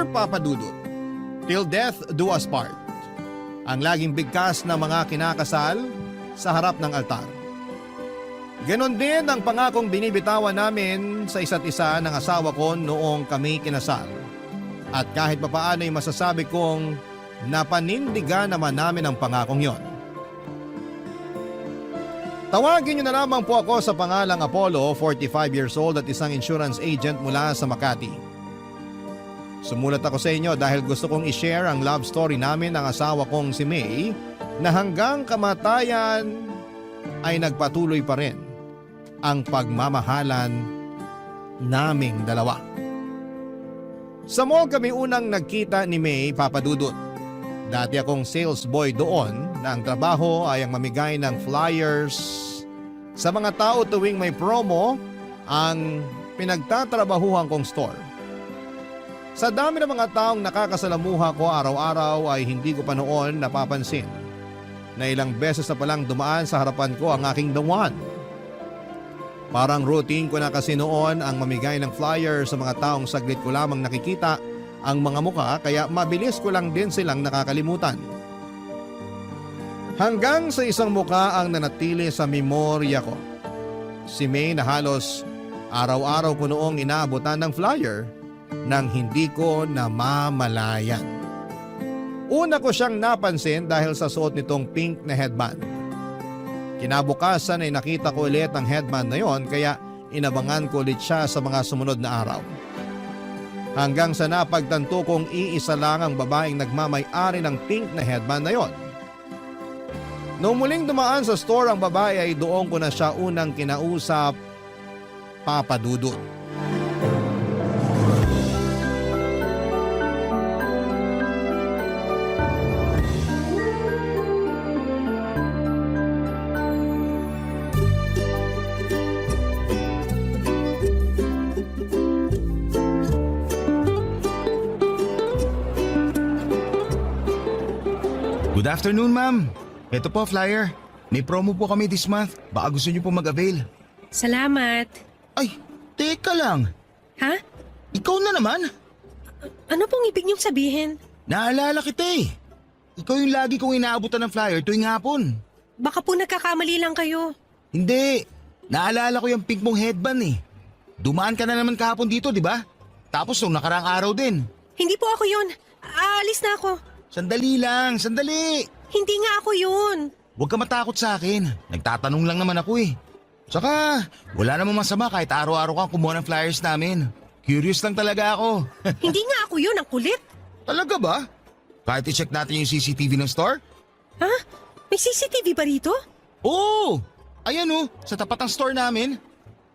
Papa Dudut. Till death do us part. Ang laging bigkas na mga kinakasal sa harap ng altar. Ganon din ang pangakong binibitawan namin sa isa't isa ng asawa ko noong kami kinasal. At kahit papaano ay masasabi kong napanindigan naman namin ang pangakong yon. Tawagin niyo na lamang po ako sa pangalang Apollo, 45 years old at isang insurance agent mula sa Makati. Sumulat ako sa inyo dahil gusto kong i-share ang love story namin ng asawa kong si May na hanggang kamatayan ay nagpatuloy pa rin ang pagmamahalan naming dalawa. Sa mall kami unang nagkita ni May, Papa Dudut. Dati akong sales boy doon na ang trabaho ay ang mamigay ng flyers sa mga tao tuwing may promo ang pinagtatrabahuhan kong store. Sa dami ng mga taong nakakasalamuha ko araw-araw ay hindi ko pa noon napapansin na ilang beses na palang dumaan sa harapan ko ang aking the one. Parang routine ko na kasi noon ang mamigay ng flyers sa mga taong saglit ko lamang nakikita ang mga mukha kaya mabilis ko lang din silang nakakalimutan. Hanggang sa isang mukha ang nanatili sa memorya ko. Si May na halos araw-araw ko noong inaabutan ng flyer nang hindi ko namamalayan. Una ko siyang napansin dahil sa suot nitong pink na headband. Kinabukasan ay nakita ko ulit ang headband na yon kaya inabangan ko ulit siya sa mga sumunod na araw. Hanggang sa napagtanto kong iisa lang ang babaeng nagmamay-ari ng pink na headband na yon. Noong muling dumaan sa store ang babae ay doon ko na siya unang kinausap, Papa Dudut. Good afternoon, ma'am. Ito po, flyer. May promo po kami this month. Baka gusto niyo po mag-avail. Salamat. Ay, teka lang. Ha? Ikaw na naman. Ano pong ibig niyong sabihin? Naalala kita eh. Ikaw yung lagi kong inaabutan ng flyer tuwing hapon. Baka po nagkakamali lang kayo. Hindi. Naalala ko yung pink mong headband eh. Dumaan ka na naman kahapon dito, di ba? Tapos nung nakaraang araw din. Hindi po ako yun. Aalis na ako. Sandali lang, sandali. Hindi nga ako yun. Huwag ka matakot sa akin. Nagtatanong lang naman ako eh. Tsaka, wala namang masama kahit araw-araw kang kumuha ng flyers namin. Curious lang talaga ako. Hindi nga ako yun, ang kulit. Talaga ba? Kahit i-check natin yung CCTV ng store? Ha? May CCTV ba rito? Oo! Ayan oh, sa tapat ng store namin.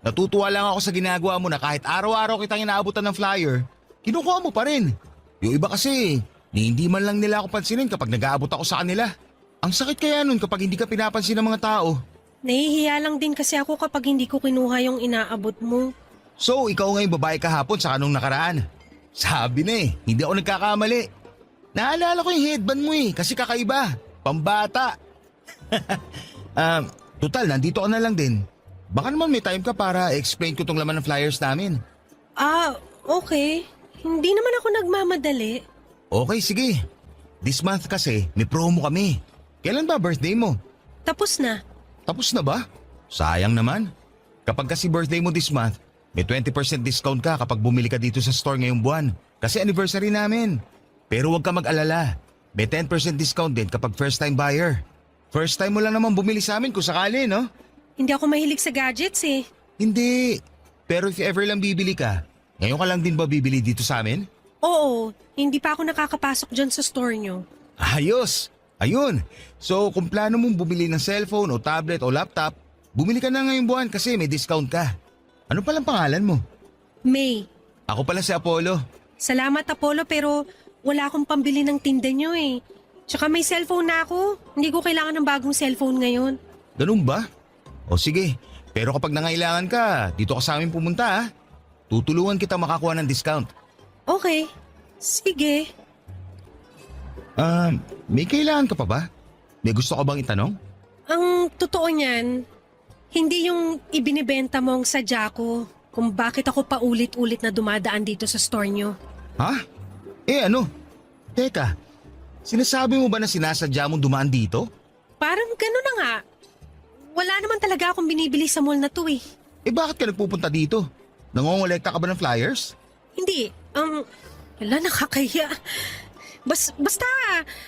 Natutuwa lang ako sa ginagawa mo na kahit araw-araw kitang inaabutan ng flyer, kinukuha mo pa rin. Yung iba kasi, hindi man lang nila ako pansinin kapag nag-aabot ako sa kanila. Ang sakit kaya nun kapag hindi ka pinapansin ng mga tao. Nahihiya lang din kasi ako kapag hindi ko kinuha yung inaabot mo. So, ikaw ngayong babae kahapon sa kanong nakaraan. Sabi na eh, hindi ako nagkakamali. Naalala ko yung headband mo eh, kasi kakaiba. Pambata. Total, nandito ka na lang din. Baka naman may time ka para explain ko tong laman ng flyers namin. Okay. Hindi naman ako nagmamadali. Okay, sige. This month kasi, may promo kami. Kailan ba birthday mo? Tapos na. Tapos na ba? Sayang naman. Kapag kasi birthday mo this month, may 20% discount ka kapag bumili ka dito sa store ngayong buwan. Kasi anniversary namin. Pero huwag ka mag-alala. May 10% discount din kapag first time buyer. First time mo lang naman bumili sa amin kung sakali, no? Hindi ako mahilig sa gadgets eh. Hindi. Pero if ever lang bibili ka, ngayon ka lang din ba bibili dito sa amin? Oo, hindi pa ako nakakapasok dyan sa store nyo. Ayos! Ayun! So kung plano mong bumili ng cellphone o tablet o laptop, bumili ka na ngayong buwan kasi may discount ka. Ano palang pangalan mo? May. Ako pala si Apollo. Salamat Apollo pero wala akong pambili ng tinda nyo eh. Tsaka may cellphone na ako. Hindi ko kailangan ng bagong cellphone ngayon. Ganun ba? O sige, pero kapag nangailangan ka, dito ka sa amin pumunta ha. Tutulungan kita makakuha ng discount. Okay, sige. May kailangan ka pa ba? May gusto ka bang itanong? Ang totoo niyan, hindi yung ibinibenta mong sadya ko kung bakit ako paulit-ulit na dumadaan dito sa store nyo. Ha? Ano? Teka, sinasabi mo ba na sinasadya mong dumaan dito? Parang gano'n na nga. Wala naman talaga akong binibili sa mall na to eh. Bakit ka nagpupunta dito? Nangongolekta ka ba ng flyers? Hindi, wala, nakakaya. Basta,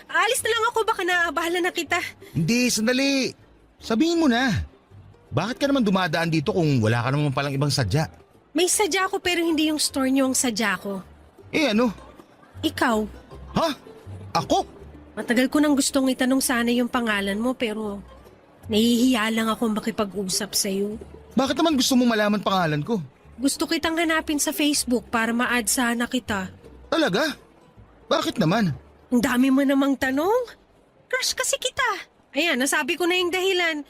alis na lang ako, baka bahala na kita. Hindi, sandali. Sabihin mo na. Bakit ka naman dumadaan dito kung wala ka naman palang ibang sadya? May sadya ko pero hindi yung store niyo ang sadya ko. Ano? Ikaw, Ha? Ako? matagal ko nang gustong itanong sana yung pangalan mo pero nahihiya lang ako makipag-usap sa'yo. Bakit naman gusto mo malaman pangalan ko? Gusto kitang hanapin sa Facebook para ma-add sana kita. Talaga? Bakit naman? Ang dami mo namang tanong. Crush kasi kita. Ayan, nasabi ko na yung dahilan.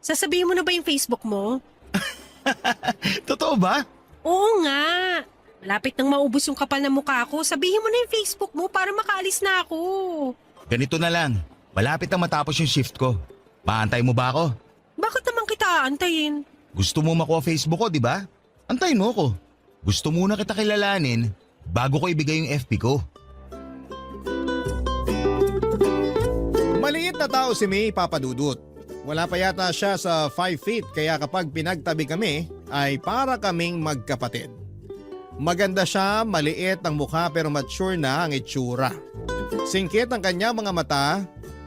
Sasabihin mo na ba yung Facebook mo? Totoo ba? Oo nga. Malapit nang maubos yung kapal na mukha ko. Sabihin mo na yung Facebook mo para makaalis na ako. Ganito na lang. Malapit na matapos yung shift ko. Maantay mo ba ako? Bakit naman kita aantayin? Gusto mo makuha Facebook ko, di ba? Antayin mo ko. Gusto muna kita kilalanin bago ko ibigay yung FB ko. Maliit na tao si May, Papa Dudut. Wala pa yata siya sa 5 feet kaya kapag pinagtabi kami ay para kaming magkapatid. Maganda siya, maliit ang mukha pero mature na ang itsura. Singkit ang kanya mga mata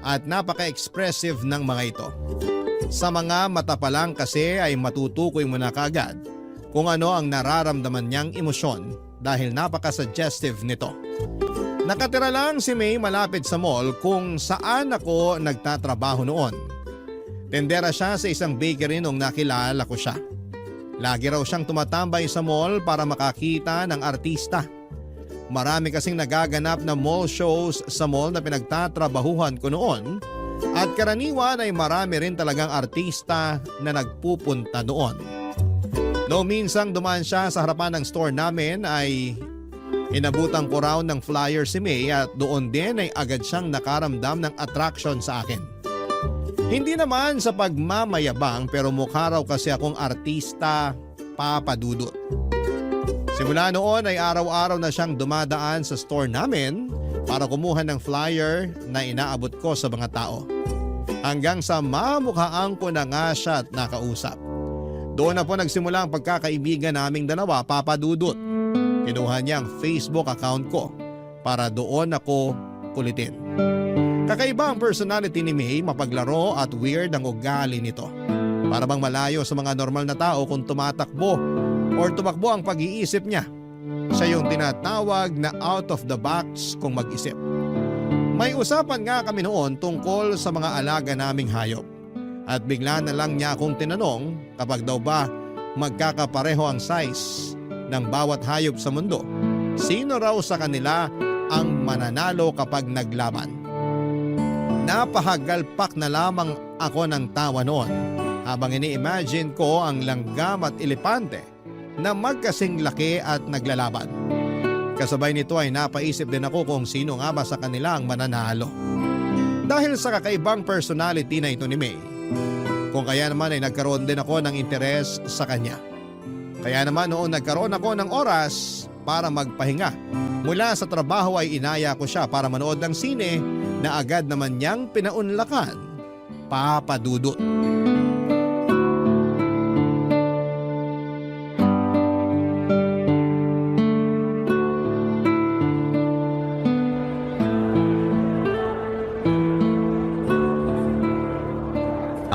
at napaka-expressive ng mga ito. Sa mga mata pa lang kasi ay matutukoy mo na kaagad kung ano ang nararamdaman niyang emosyon dahil napaka-suggestive nito. Nakatira lang si May malapit sa mall kung saan ako nagtatrabaho noon. Tendera siya sa isang bakery nung nakilala ko siya. Lagi raw siyang tumatambay sa mall para makakita ng artista. Marami kasing nagaganap na mall shows sa mall na pinagtatrabahuhan ko noon at karaniwan ay marami rin talagang artista na nagpupunta noon. Noong minsang dumaan siya sa harapan ng store namin ay inabutan ko raw ng flyer si May at doon din ay agad siyang nakaramdam ng attraction sa akin. Hindi naman sa pagmamayabang pero mukha raw kasi akong artista, Papa Dudut. Simula noon ay araw-araw na siyang dumadaan sa store namin para kumuha ng flyer na inaabot ko sa mga tao. Hanggang sa mamukhaan ko na nga siya at nakausap. Doon na po nagsimula ang pagkakaibigan naming dalawa, Papa Dudut. Kinuha niya ang Facebook account ko para doon ako kulitin. Kakaiba ang personality ni May, mapaglaro at weird ang ugali nito. Para bang malayo sa mga normal na tao kung tumatakbo or tumakbo ang pag-iisip niya. Siya yung tinatawag na out of the box kung mag-isip. May usapan nga kami noon tungkol sa mga alaga naming hayop. At bigla na lang niya akong tinanong kapag daw ba magkakapareho ang size ng bawat hayop sa mundo. Sino raw sa kanila ang mananalo kapag naglaban? Napahagalpak na lamang ako ng tawa noon habang ini-imagine ko ang langgam at elepante na magkasing laki at naglalaban. Kasabay nito ay napaisip din ako kung sino nga ba sa kanila ang mananalo. Dahil sa kakaibang personality na ito ni May, kung kaya naman ay nagkaroon din ako ng interes sa kanya. Kaya naman noon nagkaroon ako ng oras para magpahinga. Mula sa trabaho ay inaya ko siya para manood ng sine na agad naman niyang pinaunlakan, Papa Dudut.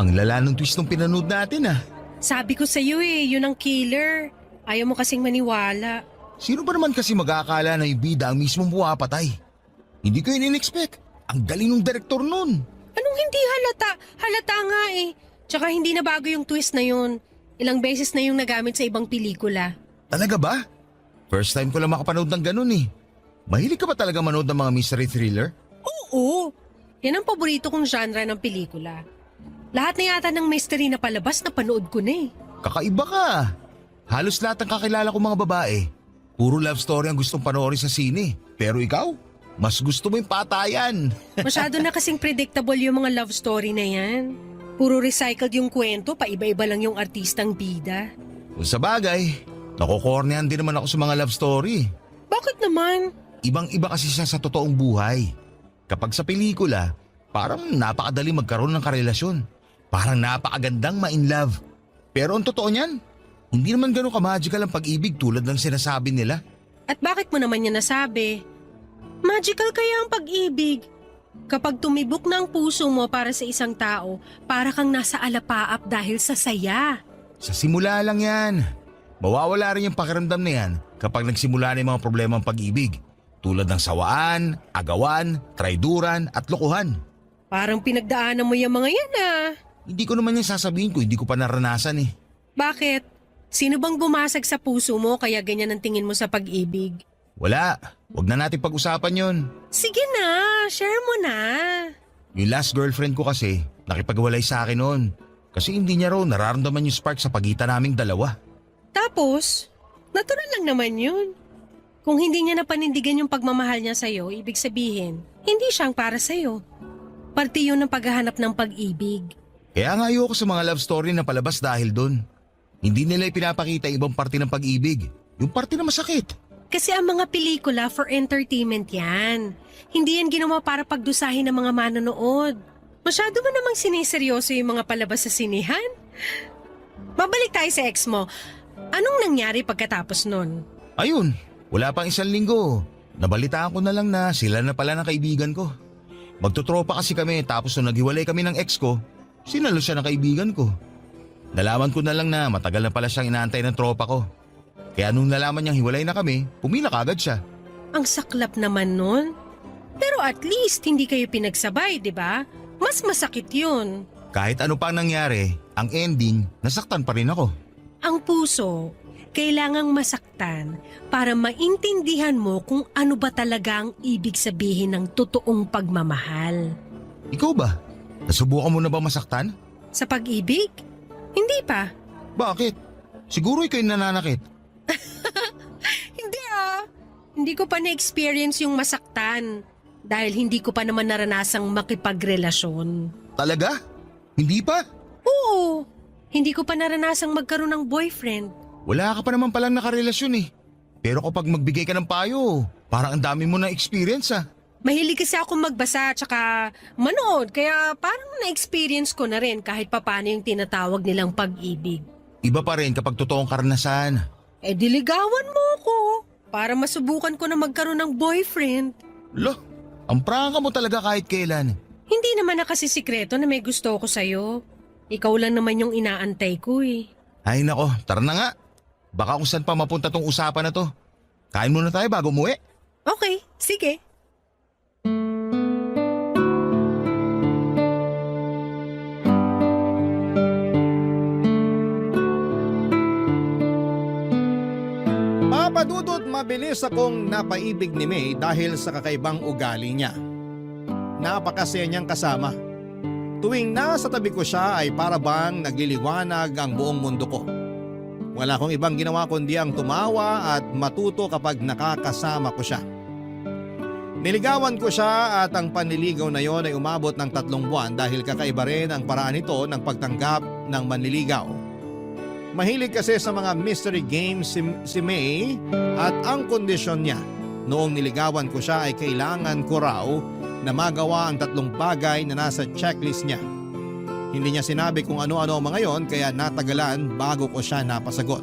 Ang lala ng twist ng pinanood natin ah. Sabi ko sa'yo yun ang killer. Ayaw mo kasing maniwala. Sino ba naman kasi mag-aakala na yung bida ang mismong buwapatay? Hindi ko yun in-expect. Ang galing ng direktor nun. Anong hindi halata? Halata nga eh. Tsaka hindi na bago yung twist na yun. Ilang beses na yung nagamit sa ibang pelikula. Talaga ba? First time ko lang makapanood ng ganun eh. Mahilig ka ba talaga manood ng mga mystery thriller? Oo. Yan ang paborito kong genre ng pelikula. Lahat na yata ng mystery na palabas na panood ko na eh. Kakaiba ka. Halos lahat ng kakilala kong mga babae, puro love story ang gustong panoorin sa sine. Pero ikaw, mas gusto mo yung patayan. Masyado na kasing predictable yung mga love story na yan. Puro recycled yung kwento, paiba-iba lang yung artistang bida. Kung sa bagay, nakokornehan din naman ako sa mga love story. Bakit naman? Ibang-iba kasi siya sa totoong buhay. Kapag sa pelikula, parang napakadali magkaroon ng karelasyon. Parang napakagandang ma-in-love. Pero ang totoo niyan, hindi naman ganun ka-magical ang pag-ibig tulad ng sinasabi nila. At bakit mo naman niya nasabi? Magical kaya ang pag-ibig. Kapag tumibok na ang puso mo para sa isang tao, para kang nasa alapaap dahil sa saya. Sa simula lang yan. Mawawala rin yung pakiramdam na yan kapag nagsimula na yung mga problema ng pag-ibig. Tulad ng sawaan, agawan, traiduran at lokohan. Parang pinagdaanan mo yung mga yan ah. Hindi ko naman yan sasabihin ko, hindi ko pa naranasan eh. Bakit? Sino bang bumasag sa puso mo kaya ganyan ang tingin mo sa pag-ibig? Wala, wag na natin pag-usapan yon. Sige na, share mo na. Yung last girlfriend ko kasi, nakipagwalay sa akin noon. Kasi hindi niya raw nararamdaman yung spark sa pagitan naming dalawa. Tapos, natural lang naman yun. Kung hindi niya napanindigan yung pagmamahal niya sa'yo, ibig sabihin, hindi siyang para sa'yo. Parte yun ng paghahanap ng pag-ibig. Kaya nga ayoko sa mga love story na palabas dahil doon. Hindi nila ipinapakita ibang parte ng pag-ibig. Yung parte na masakit. Kasi ang mga pelikula for entertainment yan. Hindi yan ginawa para pagdusahin ng mga manonood. Masyado mo namang siniseryoso yung mga palabas sa sinihan. Babalik tayo sa ex mo. Anong nangyari pagkatapos nun? Ayun, wala pang isang linggo. Nabalitaan ko na lang na sila na pala ng kaibigan ko. Magtutropa kasi kami tapos nung naghiwalay kami ng ex ko, sinalo siya ng kaibigan ko. Nalaman ko na lang na matagal na pala siyang inaantay ng tropa ko. Kaya nung nalaman niyang hiwalay na kami, pumila kagad siya. Ang saklap naman nun. Pero at least hindi kayo pinagsabay, di ba? Mas masakit yun. Kahit ano pa ang nangyari, ang ending, nasaktan pa rin ako. Ang puso, kailangang masaktan para maintindihan mo kung ano ba talaga ang ibig sabihin ng totoong pagmamahal. Ikaw ba? Nasubukan mo na ba masaktan? Sa pag-ibig? Hindi pa. Bakit? Siguro ikaw yung nananakit. Hindi ah. Hindi ko pa na-experience yung masaktan dahil hindi ko pa naman naranasang makipagrelasyon. Talaga? Hindi pa? Oo. Hindi ko pa naranasang magkaroon ng boyfriend. Wala ka pa naman palang nakarelasyon eh. Pero kapag magbigay ka ng payo, parang ang dami mo na experience ah. Mahilig kasi ako magbasa at saka manood kaya parang na-experience ko na rin kahit papano yung tinatawag nilang pag-ibig. Iba pa rin kapag totoong karanasan. Eh diligawan mo ko para masubukan ko na magkaroon ng boyfriend. Lo, ang prangka mo talaga kahit kailan. Hindi naman na kasi sikreto na may gusto ko sa'yo. Ikaw lang naman yung inaantay ko eh. Ay nako, tara na nga. Baka kung saan pa mapunta tong usapan na to. Kain muna tayo bago umuwi. Okay, sige. Papadudot mabilis akong napaibig ni May dahil sa kakaibang ugali niya. Napakasaya niyang kasama. Tuwing nasa tabi ko siya ay para bang nagliliwanag ang buong mundo ko. Wala akong ibang ginawa kundi ang tumawa at matuto kapag nakakasama ko siya. Niligawan ko siya at ang panliligaw na yon ay umabot ng 3 buwan dahil kakaiba rin ang paraan nito ng pagtanggap ng manliligaw. Mahilig kasi sa mga mystery games si May at ang kondisyon niya noong niligawan ko siya ay kailangan ko raw na magawa ang 3 bagay na nasa checklist niya. Hindi niya sinabi kung ano-ano ang mga yon kaya natagalan bago ko siya napasagot.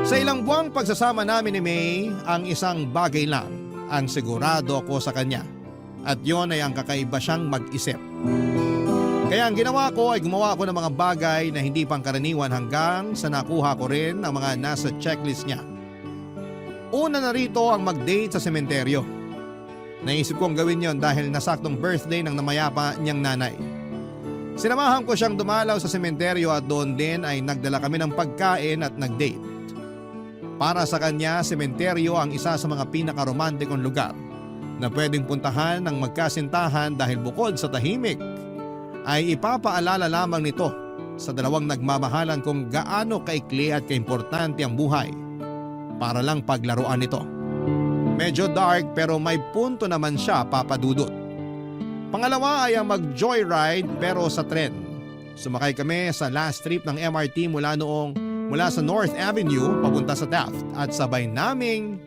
Sa ilang buwang pagsasama namin ni May, ang isang bagay lang ang sigurado ko sa kanya at yon ay ang kakaiba siyang mag-isip. Kaya ang ginawa ko ay gumawa ako ng mga bagay na hindi pangkaraniwan hanggang sa nakuha ko rin ang mga nasa checklist niya. Una na rito ang mag-date sa sementeryo. Naisip kong gawin yon dahil nasaktong birthday ng namayapa niyang nanay. Sinamahan ko siyang dumalaw sa sementeryo at doon din ay nagdala kami ng pagkain at nag-date. Para sa kanya, sementeryo ang isa sa mga pinakaromantikong lugar na pwedeng puntahan ng magkasintahan dahil bukod sa tahimik, ay ipapaalala lamang nito sa 2 nagmamahalan kung gaano kaikli at kaimportante ang buhay para lang paglaruan nito. Medyo dark pero may punto naman siya, papadudot. Pangalawa ay ang mag-joyride pero sa tren. Sumakay kami sa last trip ng MRT mula sa North Avenue papunta sa Taft at sabay naming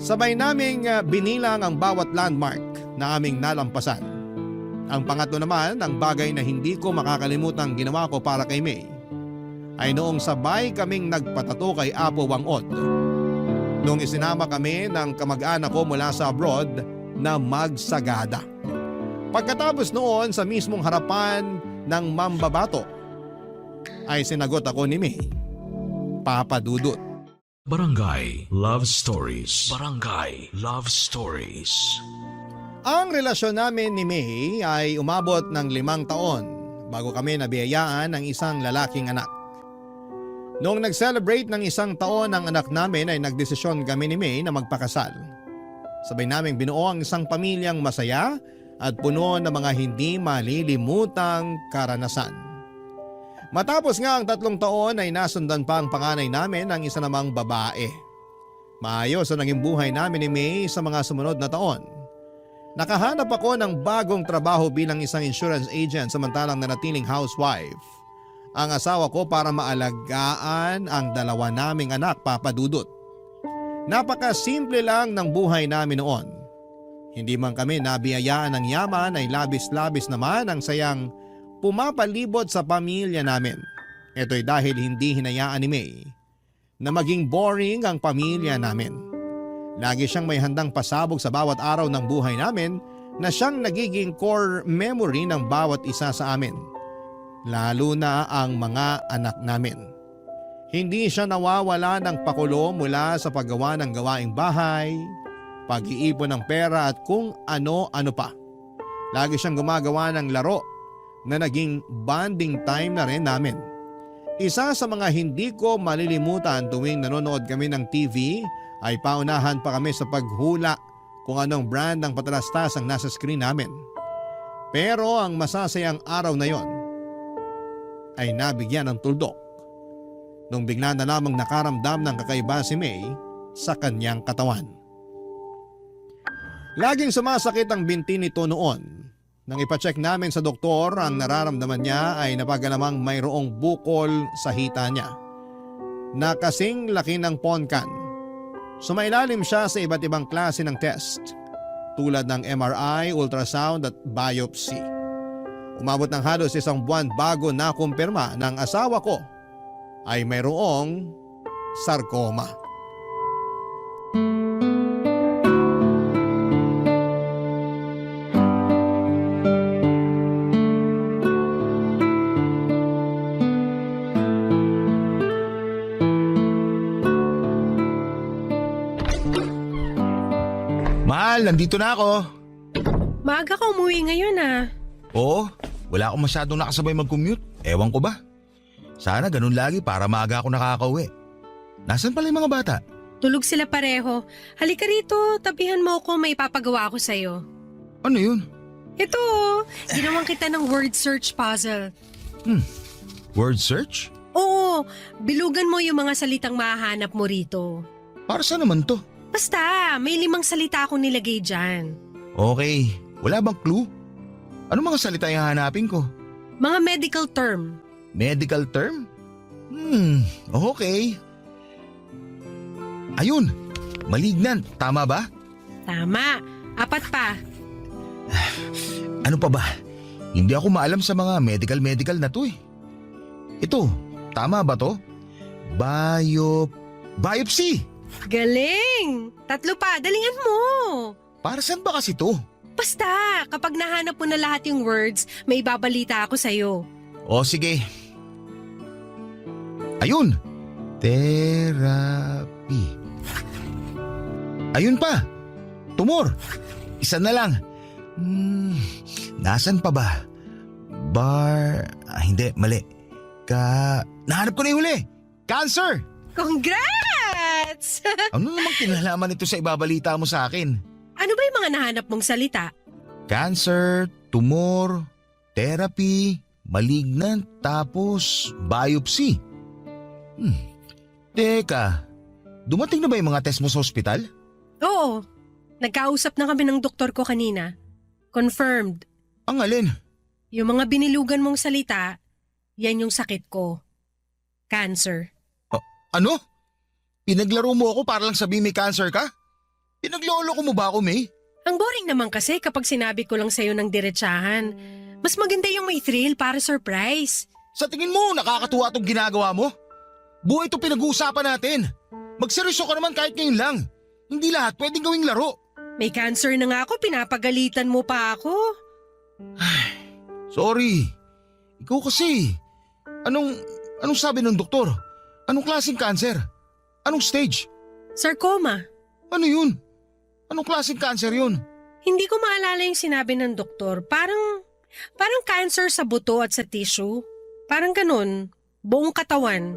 Sabay naming binilang ang bawat landmark na aming nalampasan. Ang pangatlo naman, ang bagay na hindi ko makakalimutang ginawa ko para kay May, ay noong sabay kaming nagpatato kay Apo Wangod. Noong isinama kami ng kamag-anak ko mula sa abroad na magsagada. Pagkatapos noon sa mismong harapan ng mambabato, ay sinagot ako ni May, Papa Dudut. Barangay Love Stories. Barangay Love Stories. Ang relasyon namin ni May ay umabot ng 5 taon bago kami nabiyayaan ng isang lalaking anak. Noong nag-celebrate ng 1 taon ang anak namin ay nagdesisyon kami ni May na magpakasal. Sabay naming binuo ang isang pamilyang masaya at puno ng mga hindi malilimutang karanasan. Matapos nga ang 3 taon ay nasundan pa ang panganay namin ng isa namang babae. Maayos ang naging buhay namin ni May sa mga sumunod na taon. Nakahanap ako ng bagong trabaho bilang isang insurance agent samantalang nanatiling housewife ang asawa ko para maalagaan ang 2 naming anak, Papa Dudut. Napakasimple lang ng buhay namin noon. Hindi man kami nabiyayaan ng yaman ay labis-labis naman ang sayang pumapalibot sa pamilya namin. Ito'y dahil hindi hinayaan ni May na maging boring ang pamilya namin. Lagi siyang may handang pasabog sa bawat araw ng buhay namin na siyang nagiging core memory ng bawat isa sa amin. Lalo na ang mga anak namin. Hindi siya nawawala ng pakulo mula sa paggawa ng gawaing bahay, pag-iipon ng pera at kung ano-ano pa. Lagi siyang gumagawa ng laro na naging bonding time na rin namin. Isa sa mga hindi ko malilimutan tuwing nanonood kami ng TV ay paunahan pa kami sa paghula kung anong brand ng patalastas ang nasa screen namin. Pero ang masasayang araw na yon ay nabigyan ng tuldok nung bigla na lamang nakaramdam ng kakaiba si May sa kanyang katawan. Laging sumasakit ang binti nito noon. Nang ipacheck namin sa doktor, ang nararamdaman niya ay napagalamang mayroong bukol sa hita niya na kasing laki ng ponkan. Sumailalim siya sa iba't ibang klase ng test tulad ng MRI, ultrasound at biopsy. Umabot ng halos 1 buwan bago nakumpirma ng asawa ko ay mayroong sarcoma. Mahal, nandito na ako. Maaga ka umuwi ngayon ah. Oo, wala akong masyadong nakasabay mag-commute. Ewan ko ba? Sana ganun lagi para maaga ako nakakauwi. Nasaan pala yung mga bata? Tulog sila pareho. Halika rito, tabihan mo ako, may ipapagawa ako sa'yo. Ano yun? Ito, ginawan kita ng word search puzzle. Word search? Oo, bilugan mo yung mga salitang mahahanap mo rito. Para saan naman to? Basta, may 5 salita akong nilagay dyan. Okay, wala bang clue? Ano mga salita yung hanapin ko? Mga medical term. Medical term? Okay. Ayun, malignant, tama ba? Tama, 4 pa. Ano pa ba? Hindi ako maalam sa mga medical na to eh. Ito, tama ba to? Biopsy! Galing! 3 pa, dalingan mo. Para saan ba kasi to? Basta, kapag nahanap mo na lahat yung words, may ibabalita ako sa'yo. O sige. Ayun! Therapy. Ayun pa! Tumor! Isa na lang. Nasaan pa ba? Hindi, mali. Nahanap ko na yung huli! Cancer! Congrats! Ano namang kinalaman ito sa ibabalita mo sa akin? Ano ba yung mga nahanap mong salita? Cancer, tumor, therapy, malignant, tapos biopsy. Teka, dumating na ba yung mga test mo sa ospital? Oo, nagkausap na kami ng doktor ko kanina. Confirmed. Ang alin? Yung mga binilugan mong salita, yan yung sakit ko. Cancer. Ano? Pinaglaro mo ako para lang sabihin may cancer ka? Pinaglolo ko mo ba ako, May? Ang boring naman kasi kapag sinabi ko lang sa'yo ng diretsahan. Mas maganda yung may thrill para surprise. Sa tingin mo, nakakatuwa itong ginagawa mo? Buhay ito pinag-uusapan natin. Magseryoso ka naman kahit ngayon lang. Hindi lahat pwedeng gawing laro. May cancer na nga ako, pinapagalitan mo pa ako. Sorry. Ikaw kasi. Anong sabi ng doktor? Anong klaseng cancer? Anong stage? Sarcoma. Ano yun? Anong klaseng cancer yun? Hindi ko maalala yung sinabi ng doktor. Parang cancer sa buto at sa tissue. Parang ganun. Buong katawan.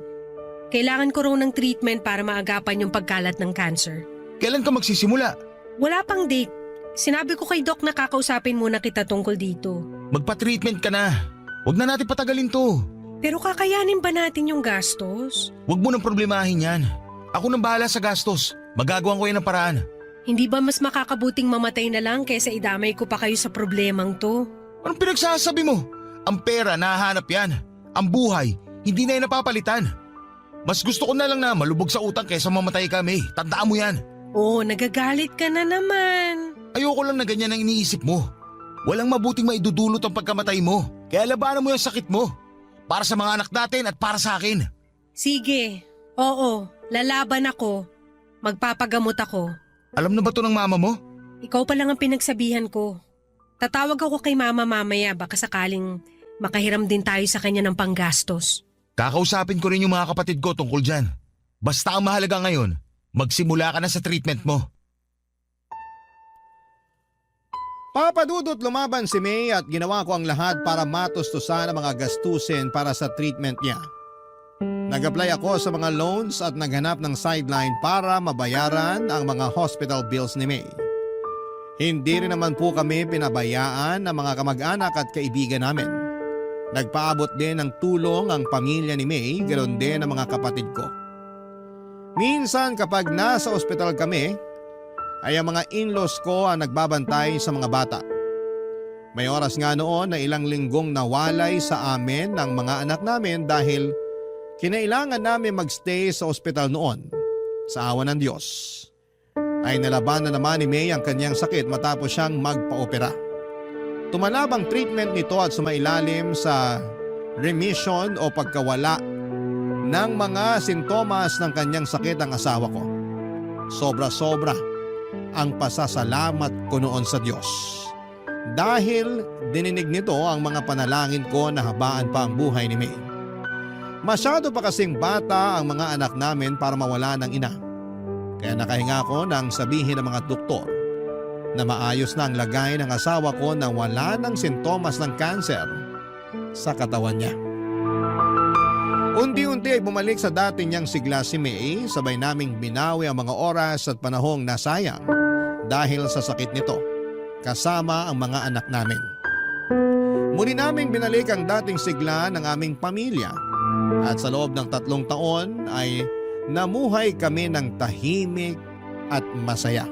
Kailangan ko raw ng treatment para maagapan yung pagkalat ng cancer. Kailan ka magsisimula? Wala pang date. Sinabi ko kay Doc na kakausapin muna kita tungkol dito. Magpa-treatment ka na. Huwag na natin patagalin to. Pero kakayanin ba natin yung gastos? Huwag mo nang problemahin yan. Ako nang bahala sa gastos. Magagawan ko yan ng paraan. Hindi ba mas makakabuting mamatay na lang kaysa idamay ko pa kayo sa problemang to? Anong pinagsasabi mo? Ang pera, nahahanap yan. Ang buhay, hindi na yan napapalitan. Mas gusto ko na lang na malubog sa utang kaysa mamatay kami. Tandaan mo yan. Oh, nagagalit ka na naman. Ayoko lang na ganyan ang iniisip mo. Walang mabuting maidudulot ang pagkamatay mo. Kaya labanan mo yung sakit mo. Para sa mga anak natin at para sa akin. Sige, oo, lalaban ako. Magpapagamot ako. Alam na ba to ng mama mo? Ikaw pa lang ang pinagsabihan ko. Tatawag ako kay mama mamaya baka sakaling makahiram din tayo sa kanya ng panggastos. Kakausapin ko rin yung mga kapatid ko tungkol dyan. Basta ang mahalaga ngayon, magsimula ka na sa treatment mo. Papadudot lumaban si May at ginawa ko ang lahat para matustusan ang mga gastusin para sa treatment niya. Nag-apply ako sa mga loans at naghanap ng sideline para mabayaran ang mga hospital bills ni May. Hindi rin naman po kami pinabayaan ng mga kamag-anak at kaibigan namin. Nagpaabot din ng tulong ang pamilya ni May, ganoon din ang mga kapatid ko. Minsan kapag nasa ospital kami, ay ang mga in-laws ko ang nagbabantay sa mga bata. May oras nga noon na ilang linggong nawalay sa amin ng mga anak namin dahil kinailangan namin magstay sa ospital noon. Sa awa ng Diyos ay nalaban na naman ni May ang kanyang sakit matapos siyang magpa-opera. Tumalabang treatment nito at sumailalim sa remission o pagkawala ng mga sintomas ng kanyang sakit ang asawa ko. Sobra-sobra ang pasasalamat ko noon sa Diyos. Dahil dininig nito ang mga panalangin ko na habaan pa ang buhay ni May. Masyado pa kasing bata ang mga anak namin para mawala ng ina. Kaya nakahinga ko nang sabihin ng mga doktor na maayos na ang lagay ng asawa ko na wala ng sintomas ng cancer sa katawan niya. Unti-unti ay bumalik sa dati niyang sigla si May, sabay naming binawi ang mga oras at panahong nasayang dahil sa sakit nito, kasama ang mga anak namin. Muli naming binalik ang dating sigla ng aming pamilya at sa loob ng 3 taon ay namuhay kami ng tahimik at masaya.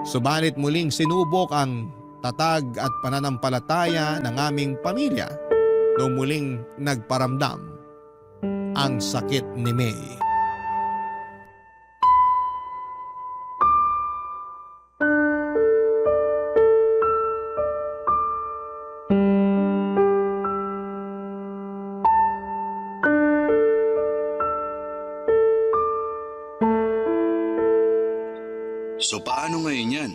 Subalit muling sinubok ang tatag at pananampalataya ng aming pamilya noong muling nagparamdam ang sakit ni May. So paano ngayon yan?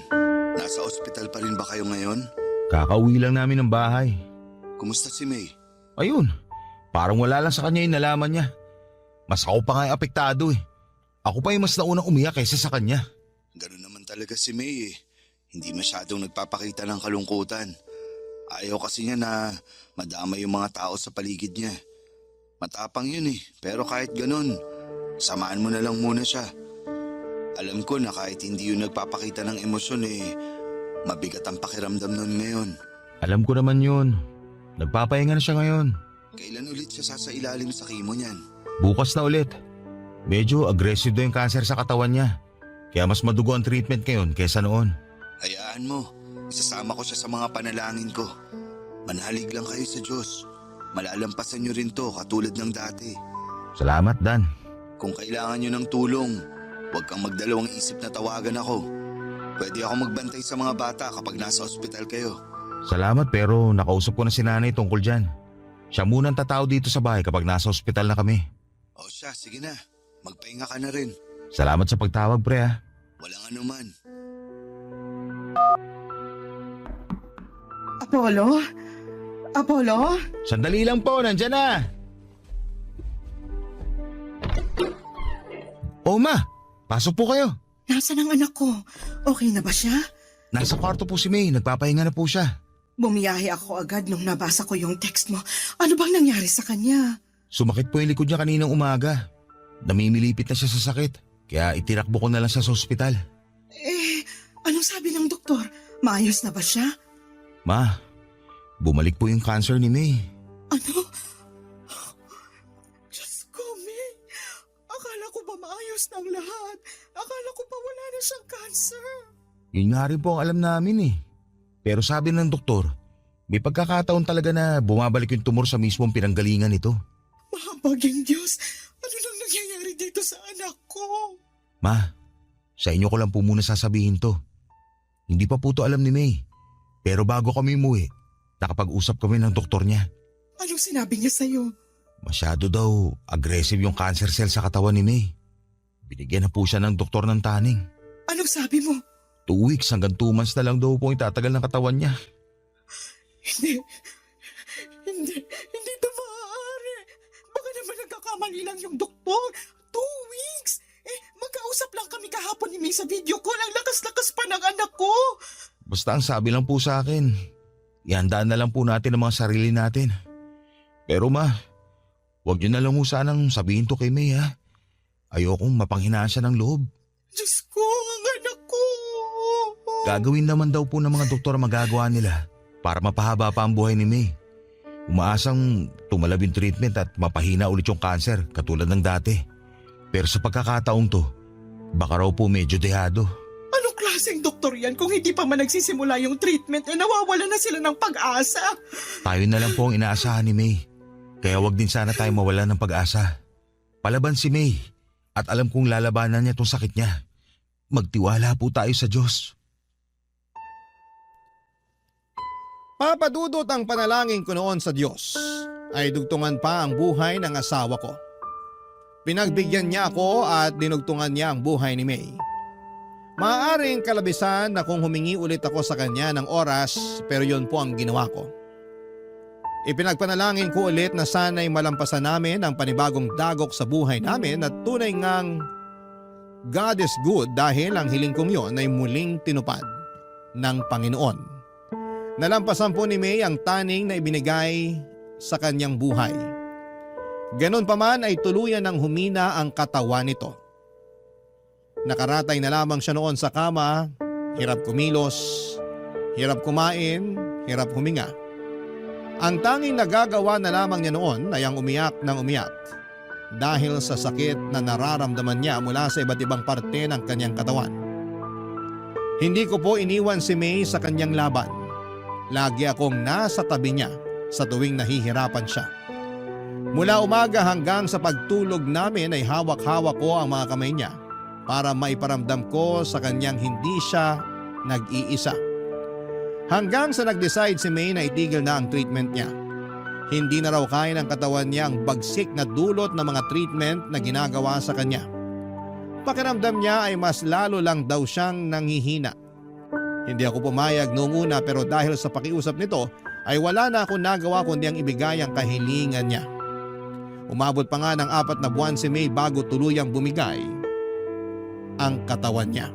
Nasa ospital pa rin ba kayo ngayon? Kakauwi lang namin ng bahay. Kumusta si May? Ayun, parang wala lang sa kanya yung nalaman niya. Mas ako pa nga yung apektado eh. Ako pa yung mas naunang umiyak kaysa sa kanya. Ganun naman talaga si May eh. Hindi masyadong nagpapakita ng kalungkutan. Ayaw kasi niya na madama yung mga tao sa paligid niya. Matapang yun eh, pero kahit ganun, samaan mo na lang muna siya. Alam ko na kahit hindi yun nagpapakita ng emosyon eh, mabigat ang pakiramdam nun ngayon. Alam ko naman yun. Nagpapahinga na siya ngayon. Kailan ulit siya sasailalim sa chemo niyan? Bukas na ulit. Medyo aggressive daw yung cancer sa katawan niya. Kaya mas madugo ang treatment ngayon kaysa noon. Hayaan mo, isasama ko siya sa mga panalangin ko. Manalig lang kayo sa Diyos. Malalampasan niyo rin to katulad ng dati. Salamat, Dan. Kung kailangan niyo ng tulong, huwag kang magdalawang isip na tawagan ako. Pwede ako magbantay sa mga bata kapag nasa ospital kayo. Salamat pero nakausap ko na si nanay tungkol dyan. Siya munang tatao dito sa bahay kapag nasa ospital na kami. O siya, sige na. Magpahinga ka na rin. Salamat sa pagtawag pre ha. Walang anuman. Apollo? Apollo? Sandali lang po, nandyan na. Oh ma, pasok po kayo. Nasaan ang anak ko? Okay na ba siya? Nasa kwarto po si May, nagpapahinga na po siya. Bumiyahe ako agad nung nabasa ko yung text mo. Ano bang nangyari sa kanya? Sumakit po yung likod niya kaninang umaga. Namimilipit na siya sa sakit, kaya itirakbo ko na lang siya sa ospital. Anong sabi ng doktor? Maayos na ba siya? Ma, bumalik po yung cancer ni May. Ano? Diyos ko, May. Akala ko ba maayos ng lahat? Akala ko pa wala na siyang cancer. Yun nga rin po ang alam namin eh. Pero sabi ng doktor, may pagkakataon talaga na bumabalik yung tumor sa mismong pinanggalingan nito. Mahabaging Diyos, ano nang nangyayari dito sa anak ko? Ma, sa inyo ko lang po muna sasabihin to. Hindi pa po to alam ni May. Pero bago kami umuwi, nakapag-usap kami ng doktor niya. Anong sinabi niya sa'yo? Masyado daw aggressive yung cancer cell sa katawan ni May. Binigyan na po siya ng doktor ng taning. Anong sabi mo? 2 weeks hanggang 2 months na lang daw po itatagal ng katawan niya. Hindi ito maaari. Baka naman nagkakamali lang yung doktor. 2 weeks? Magkausap lang kami kahapon ni May sa video call. Ang lakas-lakas pa ng anak ko. Basta ang sabi lang po sa akin, ihandaan na lang po natin ang mga sarili natin. Pero ma, huwag niyo na lang mo sanang sabihin to kay May ha. Ayokong mapanghinaan siya ng loob. Diyos ko, ang anak ko. Gagawin naman daw po ng mga doktor ang magagawa nila para mapahaba pa ang buhay ni May. Umaasang tumalab yung treatment at mapahina ulit yung cancer katulad ng dati. Pero sa pagkakataong to, baka raw po medyo dehado. Anong klaseng doktor yan kung hindi pa man nagsisimula yung treatment nawawala na sila ng pag-asa? Tayo na lang po ang inaasahan ni May. Kaya wag din sana tayo mawala ng pag-asa. Palaban si May at alam kong lalabanan niya tong sakit niya. Magtiwala po tayo sa Diyos. Papadudot ang panalangin ko noon sa Diyos ay dugtungan pa ang buhay ng asawa ko. Pinagbigyan niya ako at dinugtungan niya ang buhay ni May. Maaaring kalabisan na kung humingi ulit ako sa kanya ng oras pero yun po ang ginawa ko. Ipinagpanalangin ko ulit na sana'y malampasan namin ang panibagong dagok sa buhay namin at tunay ngang God is good dahil ang hiling kong yon ay muling tinupad ng Panginoon. Nalampasan po ni May ang taning na ibinigay sa kanyang buhay. Ganon pa man ay tuluyan ng humina ang katawan nito. Nakaratay na lamang siya noon sa kama, hirap kumilos, hirap kumain, hirap huminga. Ang tanging nagagawa na lamang niya noon ay ang umiyak ng umiyak dahil sa sakit na nararamdaman niya mula sa iba't ibang parte ng kanyang katawan. Hindi ko po iniwan si May sa kanyang laban. Lagi akong nasa tabi niya sa tuwing nahihirapan siya. Mula umaga hanggang sa pagtulog namin ay hawak-hawak ko ang mga kamay niya para maiparamdam ko sa kanyang hindi siya nag-iisa. Hanggang sa nag-decide si May na itigil na ang treatment niya. Hindi na raw kaya ng katawan niya ang bagsik na dulot ng mga treatment na ginagawa sa kanya. Pakiramdam niya ay mas lalo lang daw siyang nanghihina. Hindi ako pumayag noong una pero dahil sa pakiusap nito ay wala na akong nagawa kundi ang ibigay ang kahilingan niya. Umabot pa nga ng 4 na buwan si May bago tuluyang bumigay ang katawan niya.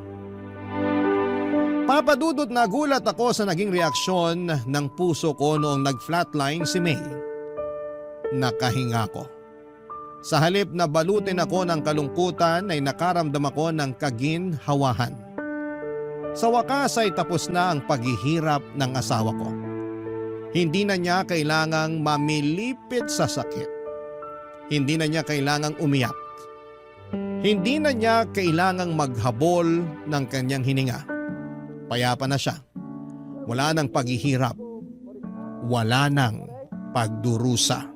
Papadudot na gulat ako sa naging reaksyon ng puso ko noong nag-flatline si May. Nakahinga ko. Sa halip na balutin ako ng kalungkutan ay nakaramdam ako ng kaginhawahan. Sa wakas ay tapos na ang paghihirap ng asawa ko. Hindi na niya kailangang mamilipit sa sakit. Hindi na niya kailangang umiyak. Hindi na niya kailangang maghabol ng kanyang hininga. Payapa na siya. Wala nang paghihirap. Wala nang pagdurusa.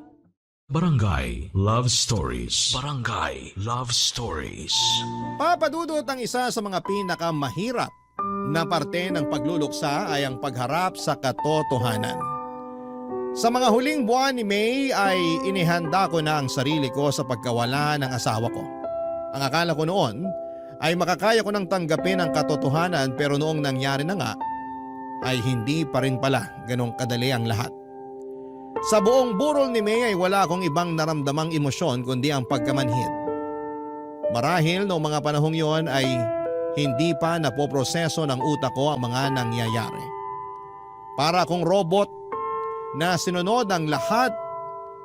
Barangay Love Stories. Barangay Love Stories. Papadudot ang isa sa mga pinakamahirap na parte ng pagluluksa ay ang pagharap sa katotohanan. Sa mga huling buwan ni May ay inihanda ko na ang sarili ko sa pagkawala ng asawa ko. Ang akala ko noon ay makakaya ko nang tanggapin ang katotohanan, pero noong nangyari na nga ay hindi pa rin pala ganong kadali ang lahat. Sa buong burol ni May ay wala akong ibang naramdamang emosyon kundi ang pagkamanhid. Marahil noong mga panahong yon ay hindi pa napoproseso ng utak ko ang mga nangyayari. Para akong robot na sinunod ang lahat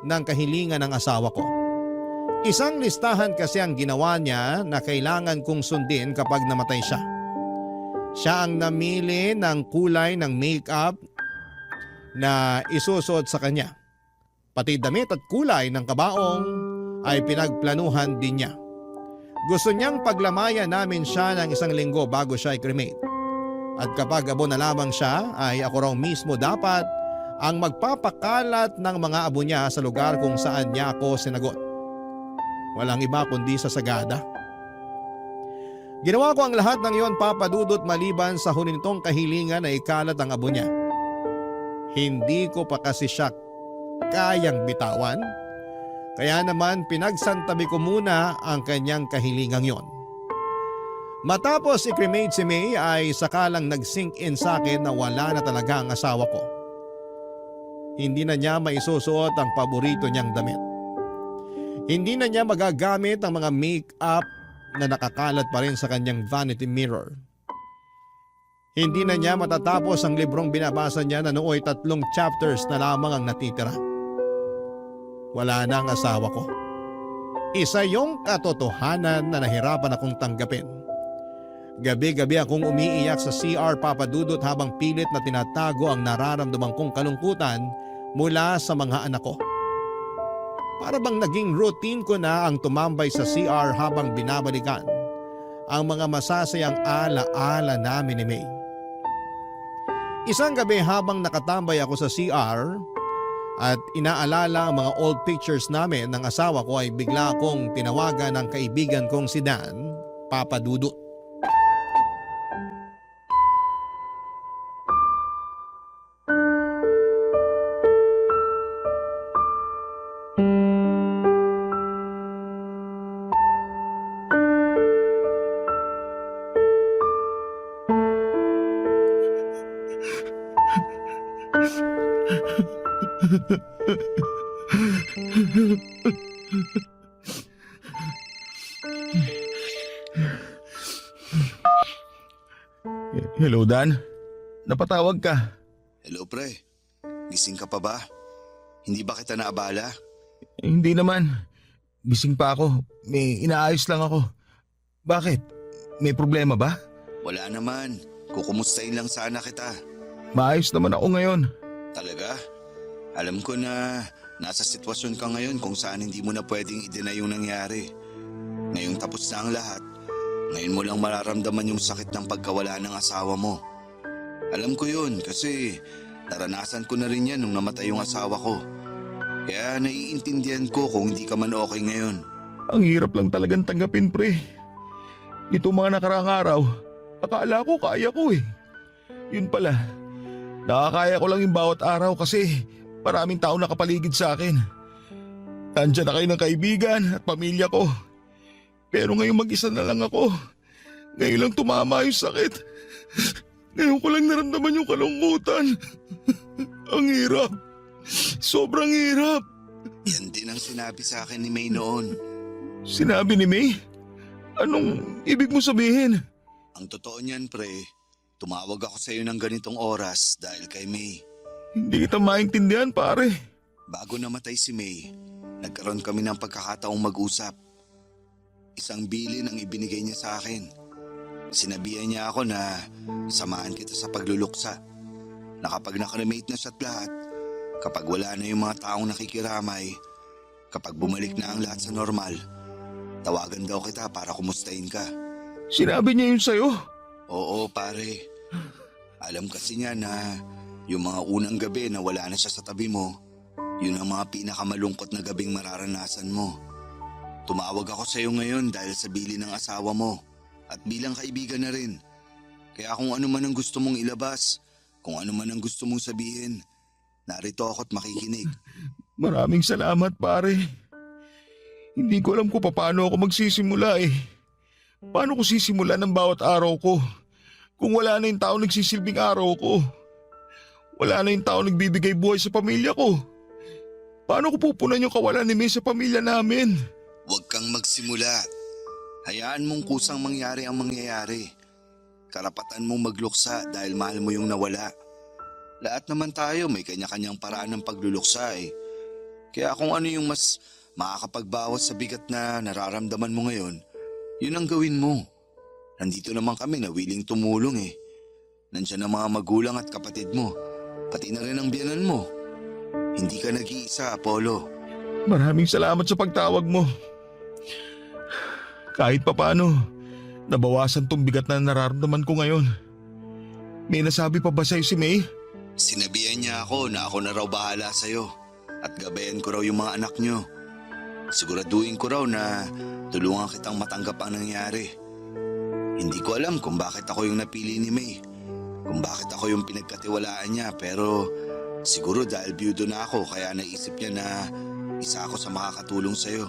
ng kahilingan ng asawa ko. Isang listahan kasi ang ginawa niya na kailangan kong sundin kapag namatay siya. Siya ang namili ng kulay ng makeup na isusuot sa kanya. Pati damit at kulay ng kabaong ay pinagplanuhan din niya. Gusto niyang paglamayan namin siya ng 1 linggo bago siya i-cremate. At kapag abo na lamang siya ay ako raw mismo dapat ang magpapakalat ng mga abo niya sa lugar kung saan niya ako sinagot. Walang iba kundi sa Sagada. Ginawa ko ang lahat ng iyon, Papa Dudut, maliban sa hunintong kahilingan na ikalat ang abo niya. Hindi ko pa kasi siya kayang bitawan, kaya naman pinagsantabi ko muna ang kanyang kahilingang yon. Matapos i-cremate si May ay sakalang nag-sink in sa akin na wala na talaga ang asawa ko. Hindi na niya maisusuot ang paborito niyang damit. Hindi na niya magagamit ang mga make-up na nakakalat pa rin sa kanyang vanity mirror. Hindi na niya matatapos ang librong binabasa niya na nooy 3 chapters na lamang ang natitira. Wala na ang asawa ko. Isa yung katotohanan na nahirapan akong tanggapin. Gabi-gabi akong umiiyak sa CR, Papa Dudut, habang pilit na tinatago ang nararamdaman kong kalungkutan mula sa mga anak ko. Para bang naging routine ko na ang tumambay sa CR habang binabalikan ang mga masasayang ala-ala namin ni May. Isang gabi habang nakatambay ako sa CR at inaalala ang mga old pictures namin ng asawa ko ay bigla akong tinawagan ng kaibigan kong si Dan, Papa Dudut. Hello, Dan. Napatawag ka. Hello pre, gising ka pa ba? Hindi ba kita naabala? Hindi naman. Gising pa ako. May inaayos lang ako. Bakit? May problema ba? Wala naman, kukumustahin lang sana kita. Maayos naman ako ngayon. Talaga? Alam ko na nasa sitwasyon ka ngayon kung saan hindi mo na pwedeng i-deny yung nangyari. Ngayong tapos na ang lahat, ngayon mo lang mararamdaman yung sakit ng pagkawala ng asawa mo. Alam ko yun kasi naranasan ko na rin yan nung namatay yung asawa ko. Kaya naiintindihan ko kung hindi ka man okay ngayon. Ang hirap lang talagang tanggapin, pre. Ito mga nakaraang araw, akala ko kaya ko eh. Yun pala, nakakaya ko lang yung bawat araw kasi maraming tao nakapaligid sa akin. Nandiyan na kayo ng kaibigan at pamilya ko. Pero ngayon mag-isa na lang ako. Ngayon lang tumama yung sakit. Ngayon ko lang naramdaman yung kalungkutan. Ang hirap. Sobrang hirap. Yan din ang sinabi sa akin ni May noon. Sinabi ni May? Anong ibig mo sabihin? Ang totoo niyan pre, tumawag ako sa iyo ng ganitong oras dahil kay May. Hindi kita maintindihan, pare. Bago namatay si May, nagkaroon kami ng pagkakataong mag-usap. Isang bilin ang ibinigay niya sa akin. Sinabihan niya ako na samahan kita sa pagluluksa. Na kapag nakremate na siya't lahat, kapag wala na yung mga taong nakikiramay, kapag bumalik na ang lahat sa normal, tawagan daw kita para kumustahin ka. Sinabi niya yun sa'yo? Oo pare. Alam kasi niya na yung mga unang gabi na wala na siya sa tabi mo, yun ang mga pinakamalungkot na gabing mararanasan mo. Tumawag ako sa iyo ngayon dahil sa bilin ng asawa mo at bilang kaibigan na rin. Kaya kung ano man ang gusto mong ilabas, kung ano man ang gusto mong sabihin, narito ako't makikinig. Maraming salamat, pare. Hindi ko alam kung paano ako magsisimula eh. Paano ko sisimulan ang bawat araw ko kung wala na yung tao nagsisilbing araw ko? Wala na yung tao nagbibigay buhay sa pamilya ko. Paano ko pupunan yung kawalan ni May sa pamilya namin? Huwag kang magsimula. Hayaan mong kusang mangyari ang mangyayari. Karapatan mong magluksa dahil mahal mo yung nawala. Lahat naman tayo may kanya-kanyang paraan ng pagluluksa eh. Kaya kung ano yung mas makakapagbawas sa bigat na nararamdaman mo ngayon, yun ang gawin mo. Nandito naman kami na willing tumulong eh. Nandiyan ang mga magulang at kapatid mo, pati na rin ang biyanan mo. Hindi ka nag-iisa, Apollo. Maraming salamat sa pagtawag mo. Kahit papano, nabawasan tong bigat na nararamdaman ko ngayon. May nasabi pa ba sa'yo si May? Sinabihan niya ako na ako na raw bahala sa'yo at gabayan ko raw yung mga anak niyo. Siguraduhin ko raw na tulungan kitang matanggap ang nangyari. Hindi ko alam kung bakit ako yung napili ni May, kung bakit ako yung pinagkatiwalaan niya, pero siguro dahil byudo na ako kaya naisip niya na isa ako sa makakatulong sa'yo.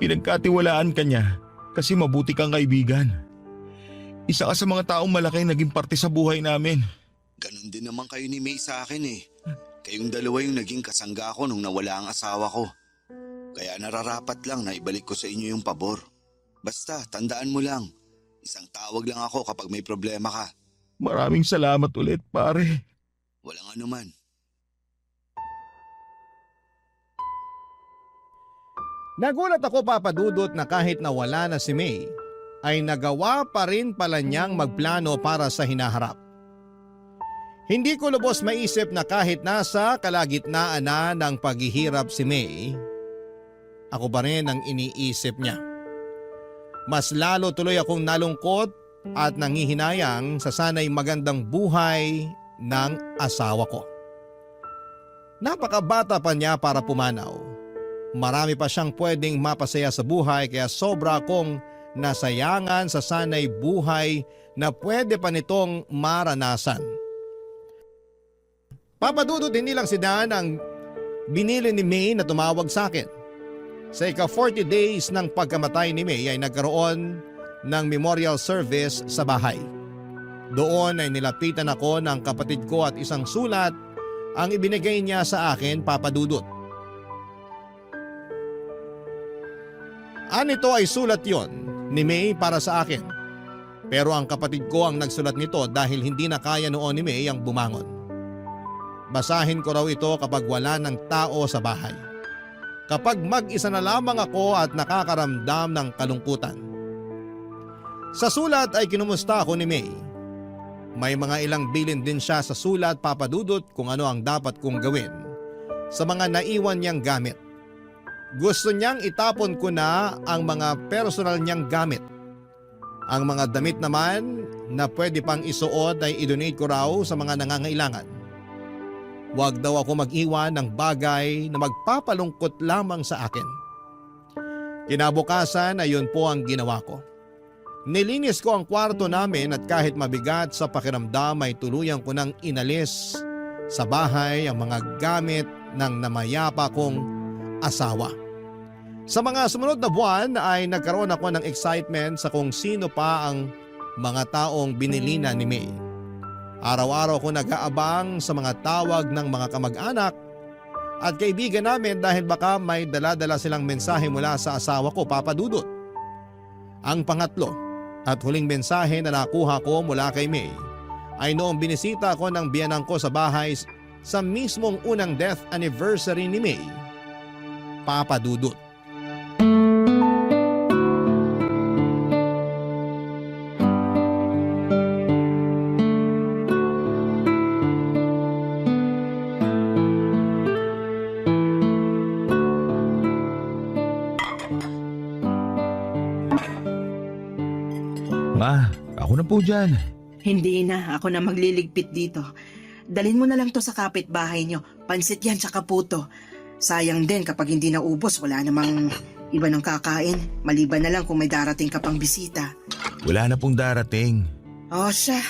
Pinagkatiwalaan ka niya kasi mabuti kang kaibigan. Isa ka sa mga taong malaki naging parte sa buhay namin. Ganon din naman kayo ni May sa akin eh. Kayong dalawa yung naging kasangga ko nung nawala ang asawa ko. Kaya nararapat lang na ibalik ko sa inyo yung pabor. Basta, tandaan mo lang. Isang tawag lang ako kapag may problema ka. Maraming salamat ulit, pare. Walang anuman. Nagulat ako, Papa Dudut, na kahit nawala na si May, ay nagawa pa rin pala niyang magplano para sa hinaharap. Hindi ko lubos maisip na kahit nasa kalagitnaan na ng paghihirap si May, ako pa rin ang iniisip niya. Mas lalo tuloy akong nalungkot at nangihinayang sa sanay magandang buhay ng asawa ko. Napakabata pa niya para pumanaw. Marami pa siyang pwedeng mapasaya sa buhay kaya sobra akong nasayangan sa sanay buhay na pwede pa nitong maranasan. Papadudot, hindi lang si Dan ang binili ni May na tumawag sa akin. Sa ika-40 days ng pagkamatay ni May ay nagkaroon ng memorial service sa bahay. Doon ay nilapitan ako ng kapatid ko at isang sulat ang ibinigay niya sa akin, Papadudot. Anito ay sulat yon ni May para sa akin. Pero ang kapatid ko ang nagsulat nito dahil hindi na kaya noon ni May ang bumangon. Basahin ko raw ito kapag wala ng tao sa bahay. Kapag mag-isa na lamang ako at nakakaramdam ng kalungkutan. Sa sulat ay kinumusta ako ni May. May mga ilang bilin din siya sa sulat, Papadudot, kung ano ang dapat kong gawin sa mga naiwan niyang gamit. Gusto niyang itapon ko na ang mga personal niyang gamit. Ang mga damit naman na pwede pang isuot ay idonate ko raw sa mga nangangailangan. Huwag daw ako mag-iwan ng bagay na magpapalungkot lamang sa akin. Kinabukasan ay yun po ang ginawa ko. Nilinis ko ang kwarto namin at kahit mabigat sa pakiramdam ay tuluyang ko nang inalis sa bahay ang mga gamit ng namayapa kong asawa. Sa mga sumunod na buwan ay nagkaroon ako ng excitement sa kung sino pa ang mga taong binilina ni May. Araw-araw ko nag-aabang sa mga tawag ng mga kamag-anak at kaibigan namin dahil baka may dala-dala silang mensahe mula sa asawa ko, Papadudot. Ang pangatlo at huling mensahe na nakuha ko mula kay May ay noong binisita ko ng biyanang ko sa bahay sa mismong unang death anniversary ni May, Papadudot. Ma, ako na po dyan. Hindi na, ako na magliligpit dito. Dalhin mo na lang to sa kapitbahay nyo. Pansit yan tsaka puto. Sayang din kapag hindi naubos, wala namang iba ng kakain. Maliban na lang kung may darating ka pang bisita. Wala na pong darating. O siya,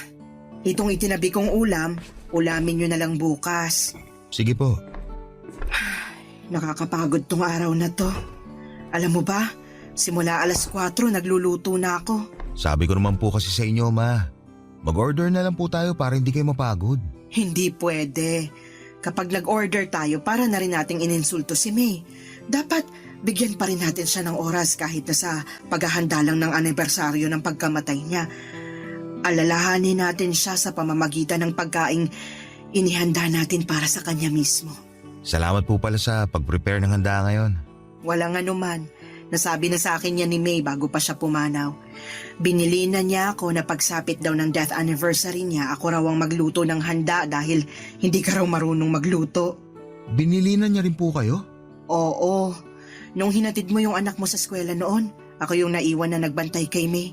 Itong itinabi kong ulam, ulamin nyo na lang bukas. Sige po. Nakakapagod tong araw na to. Alam mo ba, simula alas 4 nagluluto na ako. Sabi ko naman po kasi sa inyo, Ma. Mag-order na lang po tayo para hindi kayo mapagod. Hindi pwede. Kapag nag-order tayo, para na rin nating ininsulto si May. Dapat bigyan pa rin natin siya ng oras kahit na sa paghahanda lang ng anibersaryo ng pagkamatay niya. Alalahanin natin siya sa pamamagitan ng pagkaing inihanda natin para sa kanya mismo. Salamat po pala sa pag-prepare ng handa ngayon. Walang anuman. Nasabi na sa akin niya ni May bago pa siya pumanaw. Binili na niya ako na pagsapit daw ng death anniversary niya, ako raw ang magluto ng handa dahil hindi ka raw marunong magluto. Binili na niya rin po kayo? Oo. Nung hinatid mo yung anak mo sa eskwela noon, ako yung naiwan na nagbantay kay May.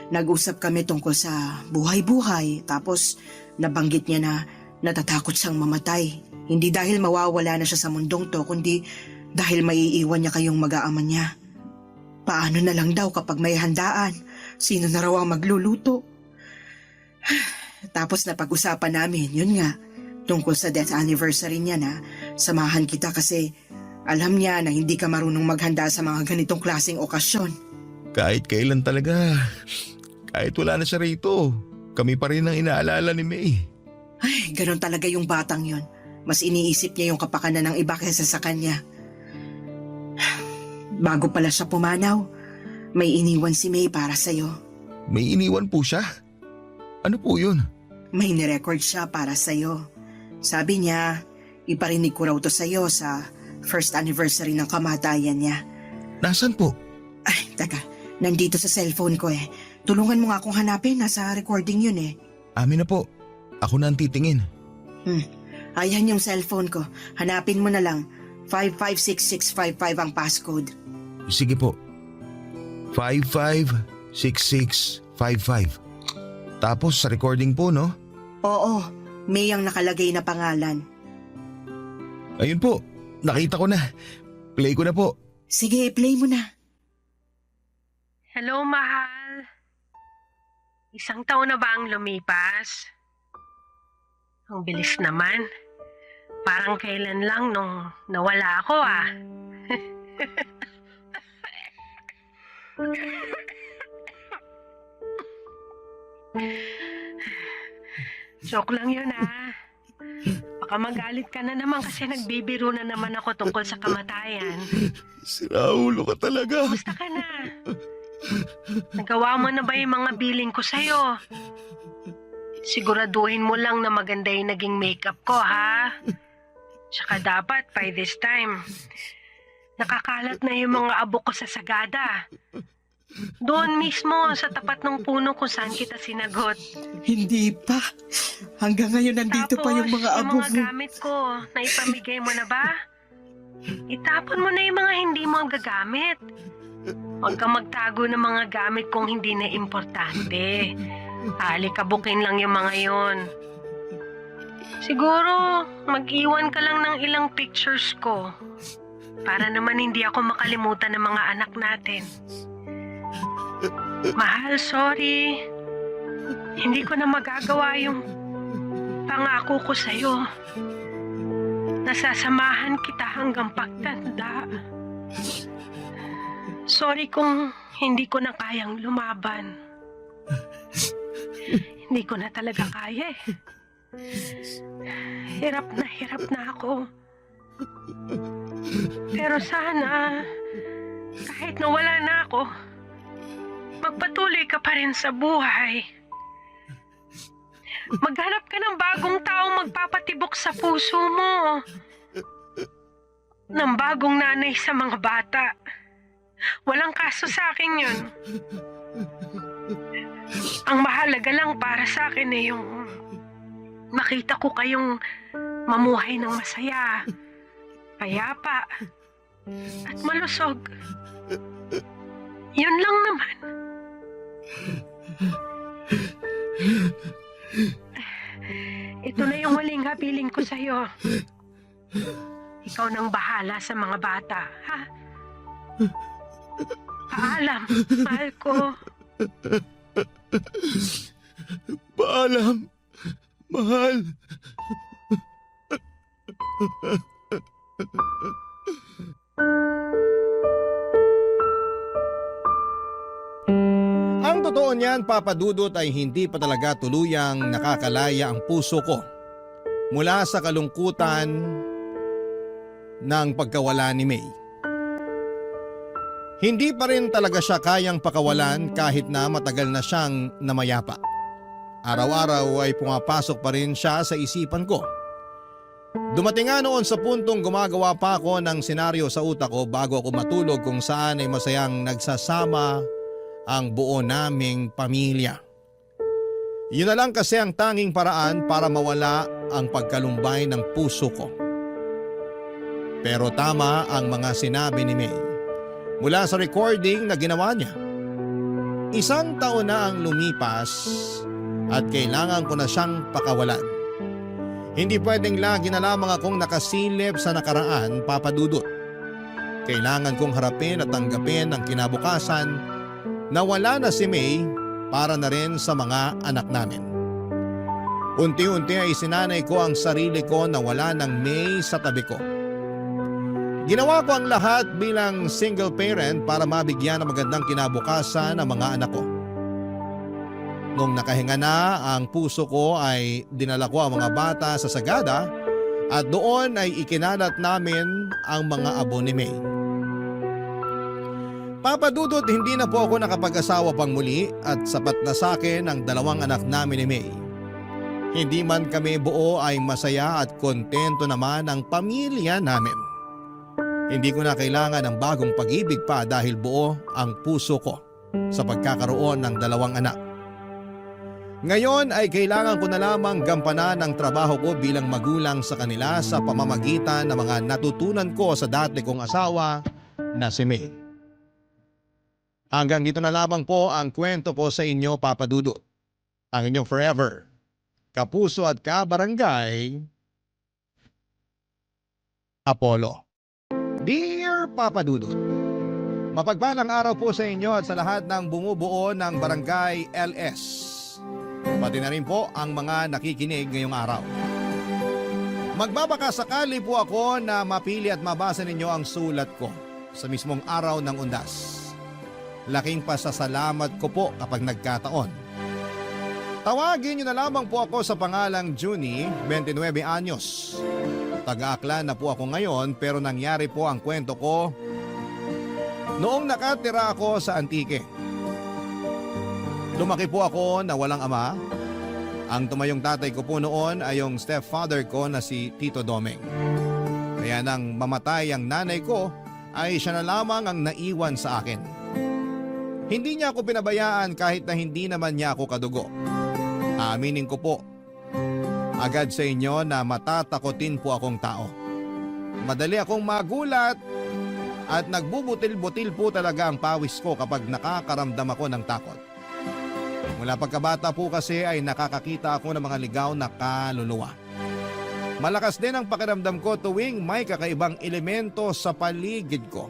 Nag-usap kami tungkol sa buhay-buhay, tapos nabanggit niya na natatakot siyang mamatay. Hindi dahil mawawala na siya sa mundong to, kundi dahil maiiwan niya kayong mag-aama niya. Paano na lang daw kapag may handaan? Sino na raw ang magluluto? Tapos napag-usapan namin, yun nga, tungkol sa death anniversary niya na samahan kita kasi alam niya na hindi ka marunong maghanda sa mga ganitong klaseng okasyon. Kahit kailan talaga. Kahit wala na siya rito. Kami pa rin ang inaalala ni May. Ay, ganun talaga yung batang yon. Mas iniisip niya yung kapakanan ng iba kaysa sa kanya. Bago pala siya pumanaw, may iniwan si May para sa'yo. May iniwan po siya? Ano po yun? May nirecord siya para sa'yo. Sabi niya, iparinig ko raw to sa'yo sa first anniversary ng kamatayan niya. Nasaan po? Ay, taka, nandito sa cellphone ko eh. Tulungan mo nga akong hanapin, nasa recording yun eh. Amin na po. Ako na ang titingin. Ayan yung cellphone ko. Hanapin mo na lang. 556655 ang passcode. Sige po. 556655. Tapos sa recording po, no? Oo, May ang nakalagay na pangalan. Ayun po. Nakita ko na. Play ko na po. Sige, play mo na. Hello, mahal. 1 taon na ba ang lumipas? Ang bilis naman. Parang kailan lang nung nawala ako ah. Joke lang yun ah. Baka magalit ka na naman kasi nagbibiro na naman ako tungkol sa kamatayan. Siraulo ka talaga. Kumusta ka na? Nagawa mo na ba yung mga billing ko sa'yo? Siguraduhin mo lang na maganda yung naging makeup ko, ha? Tsaka dapat, by this time, nakakalat na yung mga abo ko sa sagada. Doon mismo, sa tapat ng puno kung saan kita sinagot. Hindi pa. Hanggang ngayon nandito pa yung mga abo Tapos, yung mga mo. gamit ko, naipamigay mo na ba? Itapon mo na yung mga hindi mo gagamit. Huwag kang magtago ng mga gamit kung hindi na importante. Alikabukin lang yung mga yon. Siguro, mag-iwan ka lang ng ilang pictures ko. Para naman hindi ako makalimutan ng mga anak natin. Mahal, sorry. Hindi ko na magagawa yung pangako ko sa'yo. Nasasamahan kita hanggang pagtanda. Sorry kung hindi ko na kayang lumaban. Hindi ko na talaga kaya eh. Hirap na ako. Pero sana, kahit nawala na ako, magpatuloy ka pa rin sa buhay. Maghanap ka ng bagong taong magpapatibok sa puso mo. Ng bagong nanay sa mga bata. Walang kaso sa akin yun. Ang mahalaga lang para sa akin ay yung makita ko kayong mamuhay ng masaya, payapa, at malusog. Yun lang naman. Ito na yung huling habiling ko sa'yo. Ikaw nang bahala sa mga bata, ha? Paalam, mahal ko. Paalam. Mahal. Ang totoo niyan, Papa Dudut, ay hindi pa talaga tuluyang nakakalaya ang puso ko mula sa kalungkutan ng pagkawala ni May. Hindi pa rin talaga siya kayang pakawalan kahit na matagal na siyang namayapa. Araw-araw ay pumapasok pa rin siya sa isipan ko. Dumating nga noon sa puntong gumagawa pa ako ng senaryo sa utak ko bago ako matulog kung saan ay masayang nagsasama ang buo naming pamilya. Yun na lang kasi ang tanging paraan para mawala ang pagkalumbay ng puso ko. Pero tama ang mga sinabi ni May mula sa recording na ginawa niya. 1 taon na ang lumipas at kailangan ko na siyang pakawalan. Hindi pwedeng lagi na lamang akong nakasilip sa nakaraan, Papa Dudut. Kailangan kong harapin at tanggapin ang kinabukasan na wala na si May para na rin sa mga anak namin. Unti-unti ay sinanay ko ang sarili ko na wala ng May sa tabi ko. Ginawa ko ang lahat bilang single parent para mabigyan ng magandang kinabukasan ang mga anak ko. Nung nakahinga na ang puso ko ay dinala ko ang mga bata sa Sagada at doon ay ikinalat namin ang mga abo ni May. Papa Dudut, hindi na po ako nakapag-asawa pang muli at sapat na sa akin ang 2 anak namin ni May. Hindi man kami buo ay masaya at kontento naman ang pamilya namin. Hindi ko na kailangan ng bagong pag-ibig pa dahil buo ang puso ko sa pagkakaroon ng 2 anak. Ngayon ay kailangan ko na lamang gampanan ang trabaho ko bilang magulang sa kanila sa pamamagitan ng mga natutunan ko sa dati kong asawa na si May. Hanggang dito na lamang po ang kwento ko sa inyo, Papa Dudut. Ang inyong forever, kapuso at kabarangay, Apollo. Dear Papa Dudut, mapagpalang araw po sa inyo at sa lahat ng bumubuo ng Barangay LS. Pati na rin po ang mga nakikinig ngayong araw. Magbabakasakali po ako na mapili at mabasa ninyo ang sulat ko sa mismong araw ng undas. Laking pasasalamat ko po kapag nagkataon. Tawagin niyo na lamang po ako sa pangalang Junie, 29 anyos. Taga-Aklan na po ako ngayon pero nangyari po ang kwento ko noong nakatira ako sa Antique. Lumaki po ako na walang ama. Ang tumayong tatay ko po noon ay yung stepfather ko na si Tito Domeng. Kaya nang mamatay ang nanay ko ay siya na lamang ang naiwan sa akin. Hindi niya ako pinabayaan kahit na hindi naman niya ako kadugo. Aaminin ko po agad sa inyo na matatakotin po akong tao. Madali akong magulat at nagbubutil-butil po talaga ang pawis ko kapag nakakaramdam ako ng takot. Mula pagkabata po kasi ay nakakakita ako ng mga ligaw na kaluluwa. Malakas din ang pakiramdam ko tuwing may kakaibang elemento sa paligid ko.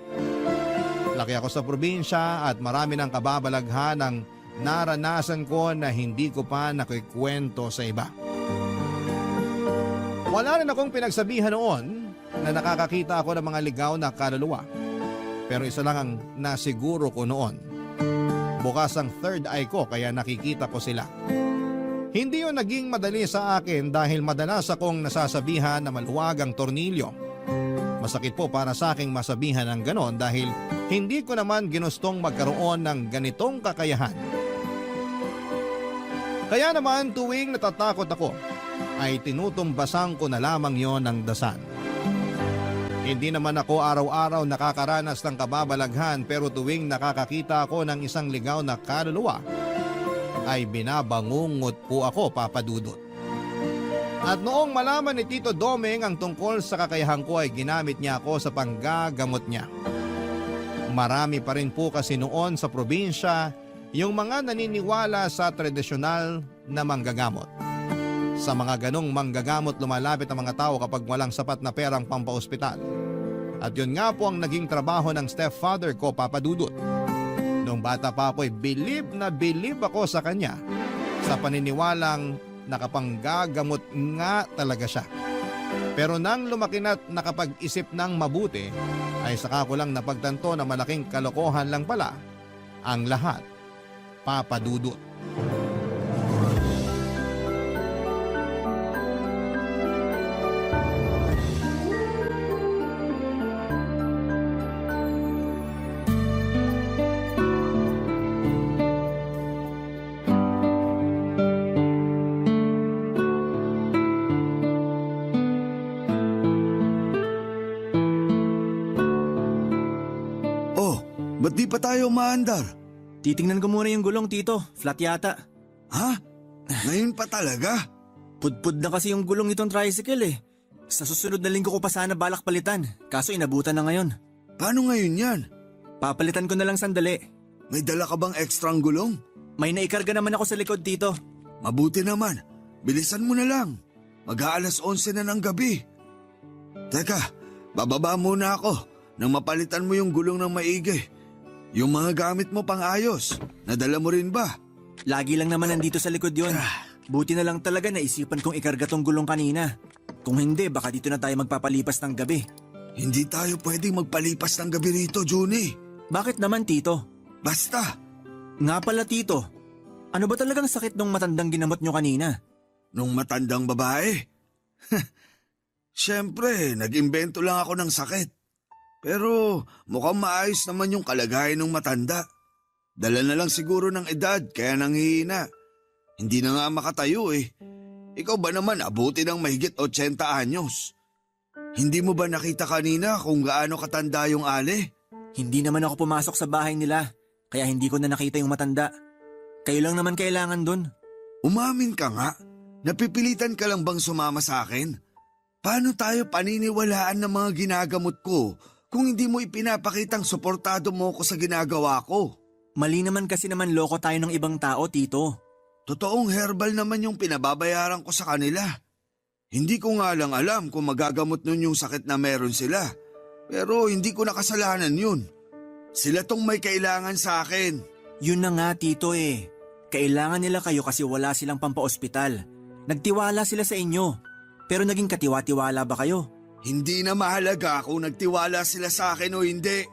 Laki ako sa probinsya at marami ng kababalaghan ang naranasan ko na hindi ko pa nakikwento sa iba. Wala rin akong pinagsabihan noon na nakakakita ako ng mga ligaw na kaluluwa. Pero isa lang ang nasiguro ko noon. Bukas ang third eye ko kaya nakikita ko sila. Hindi yun naging madali sa akin dahil madalas akong nasasabihan na maluwag ang tornilyo. Masakit po para sa aking masabihan ng ganon dahil hindi ko naman ginustong magkaroon ng ganitong kakayahan. Kaya naman tuwing natatakot ako ay tinutumbasan ko na lamang yon ng dasal. Hindi naman ako araw-araw nakakaranas ng kababalaghan pero tuwing nakakakita ako ng isang ligaw na kaluluwa ay binabangungot po ako, Papa Dudut. At noong malaman ni Tito Domeng ang tungkol sa kakayahan ko ay ginamit niya ako sa panggagamot niya. Marami pa rin po kasi noon sa probinsya yung mga naniniwala sa tradisyonal na manggagamot. Sa mga ganong manggagamot lumalapit ang mga tao kapag walang sapat na perang pampaospital. At yun nga po ang naging trabaho ng stepfather ko, Papa Dudut. Noong bata pa ako ay bilib na bilib ako sa kanya sa paniniwalang nakapanggagamot nga talaga siya. Pero nang lumaki na't nakapag-isip ng mabuti, ay saka ko lang napagtanto na malaking kalokohan lang pala ang lahat, Papa Dudut. Oh, ba't di pa tayo maandar? Titingnan ko muna yung gulong, Tito. Flat yata. Ha? Ngayon pa talaga? Pudpud na kasi yung gulong nitong tricycle eh. Sa susunod na linggo ko pa sana balak palitan. Kaso inabutan na ngayon. Paano ngayon yan? Papalitan ko na lang sandali. May dala ka bang ekstrang gulong? May naikarga naman ako sa likod, Tito. Mabuti naman. Bilisan mo na lang. Mag-aalas 11 na ng gabi. Teka, bababa muna ako nang mapalitan mo yung gulong ng maigi. Yung mga gamit mo pang ayos, nadala mo rin ba? Lagi lang naman nandito sa likod yon. Buti na lang talaga naisipan kong ikarga tong gulong kanina. Kung hindi, baka dito na tayo magpapalipas ng gabi. Hindi tayo pwedeng magpalipas ng gabi rito, Juni. Bakit naman, Tito? Basta, Nga pala, Tito. Ano ba talagang sakit nung matandang ginamot nyo kanina? nung matandang babae. Siyempre, nag-imbento lang ako ng sakit. Pero mukhang maayos naman yung kalagayan ng matanda. Dala na lang siguro ng edad kaya nanghihina. Hindi na nga makatayo eh. Ikaw ba naman abuti ng mahigit 80 anyos? Hindi mo ba nakita kanina kung gaano katanda yung ale? Hindi naman ako pumasok sa bahay nila, kaya hindi ko na nakita yung matanda. Kayo lang naman kailangan dun. Umamin ka nga. Napipilitan ka lang bang sumama sa akin? Paano tayo paniniwalaan ng mga ginagamot ko kung hindi mo ipinapakitang suportado mo ko sa ginagawa ko? Mali naman kasi naman loko tayo ng ibang tao, Tito. Totoong herbal naman yung pinababayaran ko sa kanila. Hindi ko nga lang alam kung magagamot nun yung sakit na meron sila. Pero hindi ko nakasalanan yun. Sila tong may kailangan sa akin. Yun na nga, Tito eh. Kailangan nila kayo kasi wala silang pampa-ospital. Nagtiwala sila sa inyo. Pero naging katiwa-tiwala ba kayo? Hindi na mahalaga kung nagtiwala sila sa akin o hindi.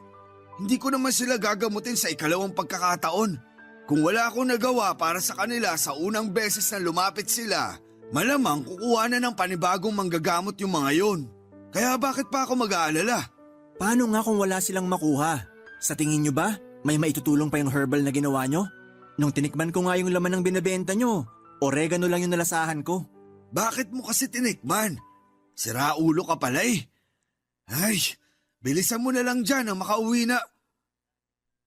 Hindi ko naman sila gagamutin sa ikalawang pagkakataon. Kung wala akong nagawa para sa kanila sa unang beses na lumapit sila, malamang kukuha na ng panibagong manggagamot yung mga yun. Kaya bakit pa ako mag-aalala? Paano nga kung wala silang makuha? Sa tingin nyo ba, may maitutulong pa yung herbal na ginawa nyo? Nung tinikman ko nga yung laman ng binibenta nyo, oregano lang yung nalasahan ko. Bakit mo kasi tinikman? Siraulo ka pala eh. Ay, bilisan mo na lang dyan ang makauwi na.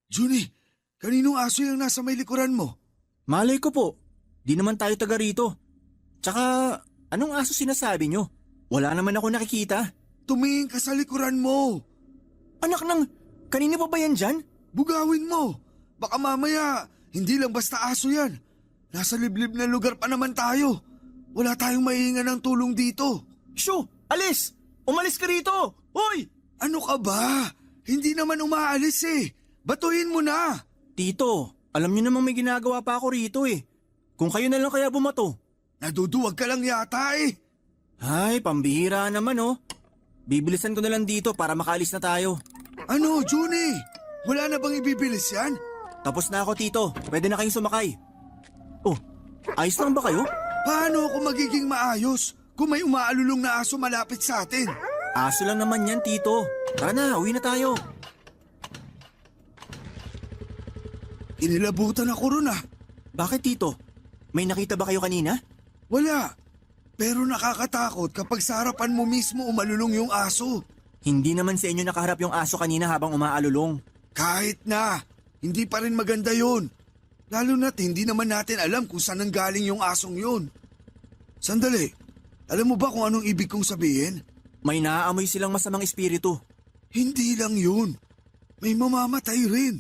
Junie, kaninong aso yung nasa may likuran mo? Malay ko po, di naman tayo taga rito. Tsaka, anong aso sinasabi nyo? Wala naman ako nakikita. Tumingin ka sa likuran mo. Anak ng, kanina pa ba yan dyan? Bugawin mo. Baka mamaya, hindi lang basta aso yan. Nasa liblib na lugar pa naman tayo. Wala tayong mahihinga ng tulong dito. Shoo! Alis! Umalis ka rito! Hoy! Ano ka ba? Hindi naman umaalis eh. Batuhin mo na. Tito, alam niyo namang may ginagawa pa ako rito eh. Kung kayo na lang kaya bumato. Naduduwag ka lang yata eh. Ay, pambihira naman oh. Bibilisan ko na lang dito para makaalis na tayo. Ano, Junie? Wala na bang ibibilis yan? Tapos na ako, Tito. Pwede na kayong sumakay. Oh, ayos lang ba kayo? Paano ako magiging maayos kung may umaalulong na aso malapit sa atin? Aso lang naman yan, Tito. Tara na, uwi na tayo. Inilabutan ako ron ah. Bakit, Tito? May nakita ba kayo kanina? Wala. Pero nakakatakot kapag sa harapan mo mismo umalulong yung aso. Hindi naman sa inyo nakaharap yung aso kanina habang umaalulong. Kahit na, hindi pa rin maganda yun. Lalo na't hindi naman natin alam kung saan nanggaling yung asong yun. Sandali, alam mo ba kung anong ibig kong sabihin? May naaamoy silang masamang espiritu. Hindi lang yun. May mamamatay rin.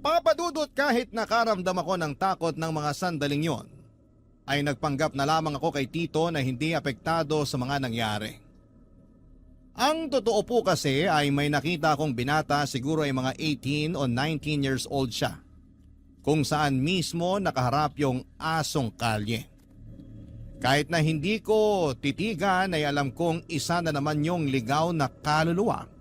Papadudot kahit nakaramdam ako ng takot ng mga sandaling yon, ay nagpanggap na lamang ako kay Tito na hindi apektado sa mga nangyari. Ang totoo po kasi ay may nakita akong binata, siguro ay mga 18 o 19 years old siya, kung saan mismo nakaharap yung asong kalye. Kahit na hindi ko titigan ay alam kong isa na naman yung ligaw na kaluluwa.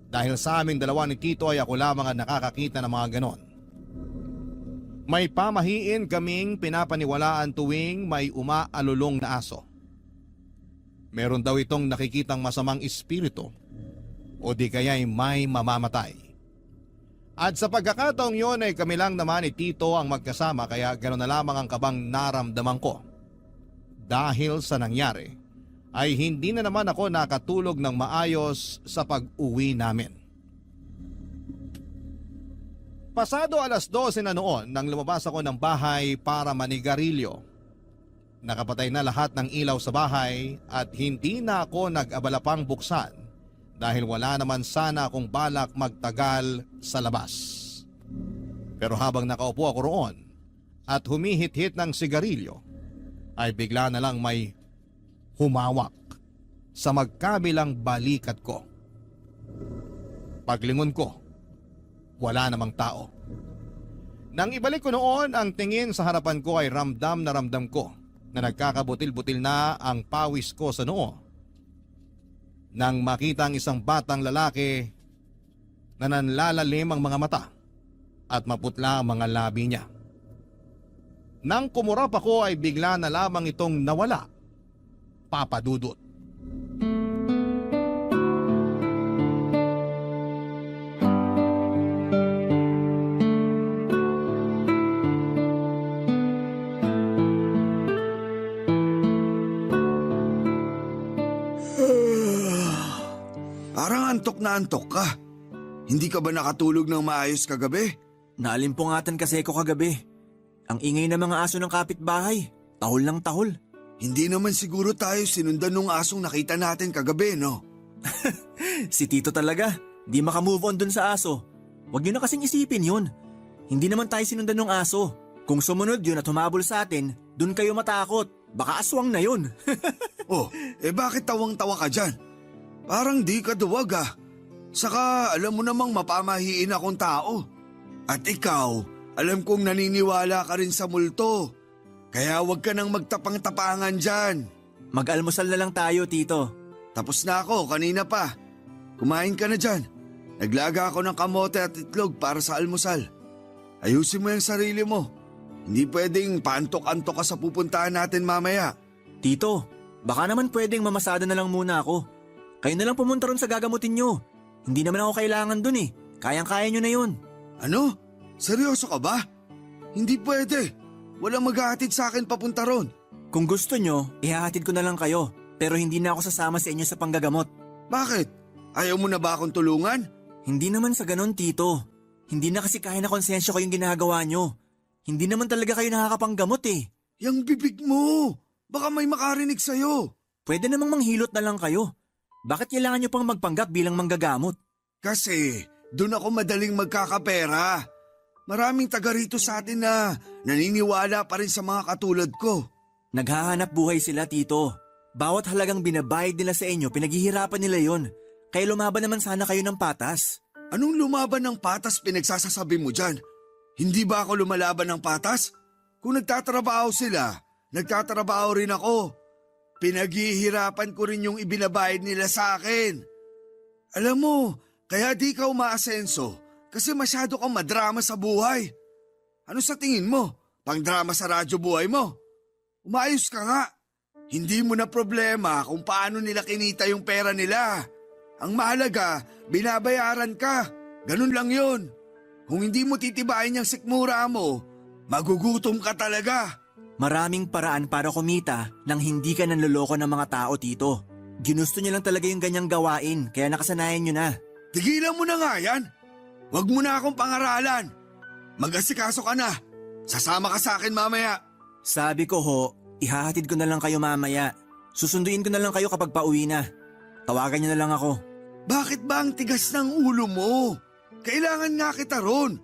Dahil sa aming dalawa ni Tito ay ako lamang ang nakakakita ng mga ganon. May pamahiin kaming pinapaniwalaan tuwing may umaalulong na aso. Meron daw itong nakikitang masamang espiritu o di kaya'y may mamamatay. At sa pagkakataong yon ay kami lang naman ni Tito ang magkasama kaya gano'n na lamang ang kabang naramdaman ko. Dahil sa nangyari ay hindi na naman ako nakatulog ng maayos sa pag-uwi namin. Pasado 12:00 na noon nang lumabas ako ng bahay para manigarilyo. Nakapatay na lahat ng ilaw sa bahay at hindi na ako nag-abala pang buksan dahil wala naman sana akong balak magtagal sa labas. Pero habang nakaupo ako roon at humihit-hit ng sigarilyo ay bigla na lang may humawak sa magkabilang balikat ko. Paglingon ko, wala namang tao. Nang ibalik ko noon ang tingin sa harapan ko ay ramdam na ramdam ko na nagkakabutil-butil na ang pawis ko sa noo. Nang makita ang isang batang lalaki na nanlalalim ang mga mata at maputla ang mga labi niya. Nang kumurap ako ay bigla na lamang itong nawala. Papa Dudut. Parang antok na antok ka. Hindi ka ba nakatulog ng maayos kagabi? Naalimpungatan kasi ko kagabi. Ang ingay ng mga aso ng kapitbahay. Tahol ng tahol. Hindi naman siguro tayo sinundan nung asong nakita natin kagabi, no? Si Tito talaga. Di makamove on dun sa aso. Huwag niyo na kasing isipin yun. Hindi naman tayo sinundan ng aso. Kung sumunod yun at humabol sa atin, dun kayo matakot. Baka aswang na yun. Oh, bakit tawang-tawa ka dyan? Parang di ka duwag ah. Saka alam mo namang mapamahiin akong tao. At ikaw, alam kong naniniwala ka rin sa multo. Kaya wag ka nang magtapang-tapangan dyan. Mag-almusal na lang tayo, Tito. Tapos na ako, kanina pa. Kumain ka na dyan. Naglaga ako ng kamote at itlog para sa almusal. Ayusin mo yung sarili mo. Hindi pwedeng paantok-antok ka sa pupuntahan natin mamaya. Tito, baka naman pwedeng mamasada na lang muna ako. Kayo na lang pumunta ron sa gagamutin nyo. Hindi naman ako kailangan dun eh. Kayang-kaya nyo na yun. Ano? Seryoso ka ba? Hindi pwede. Walang maghahatid sa akin papunta ron. Kung gusto nyo, ihahatid ko na lang kayo. Pero hindi na ako sasama sa inyo sa panggagamot. Bakit? Ayaw mo na ba akong tulungan? Hindi naman sa ganon, Tito. Hindi na kasi kaya na konsensya ko yung ginagawa nyo. Hindi naman talaga kayo nakakapanggamot eh. Yang bibig mo. Baka may makarinig sa'yo. Pwede namang manghilot na lang kayo. Bakit kailangan nyo pang magpanggap bilang manggagamot? Kasi doon ako madaling magkakapera. Maraming taga rito sa atin na naniniwala pa rin sa mga katulad ko. Naghahanap buhay sila, Tito. Bawat halagang binabayad nila sa inyo, pinaghihirapan nila yon. Kaya lumaban naman sana kayo ng patas. Anong lumaban ng patas pinagsasasabi mo dyan? Hindi ba ako lumalaban ng patas? Kung nagtatrabaho sila, nagtatrabaho rin ako. Pinaghihirapan ko rin yung ibinabayad nila sa akin. Alam mo, kaya di ka umaasenso kasi masyado kang madrama sa buhay. Ano sa tingin mo? Pang-drama sa radyo buhay mo? Umayos ka nga. Hindi mo na problema kung paano nila kinita yung pera nila. Ang mahalaga, binabayaran ka. Ganun lang yun. Kung hindi mo titibayin yung sikmura mo, magugutom ka talaga. Maraming paraan para kumita nang hindi ka nanloloko ng mga tao, Tito. Ginusto niyo lang talaga yung ganyang gawain, kaya nakasanayan niyo na. Tigilan mo na nga yan. Huwag mo na akong pangaralan. Mag-asikaso ka na. Sasama ka sa akin mamaya. Sabi ko ho, ihahatid ko na lang kayo mamaya. Susunduin ko na lang kayo kapag pauwi na. Tawagan niyo na lang ako. Bakit ba ang tigas ng ulo mo? Kailangan nga kita ron.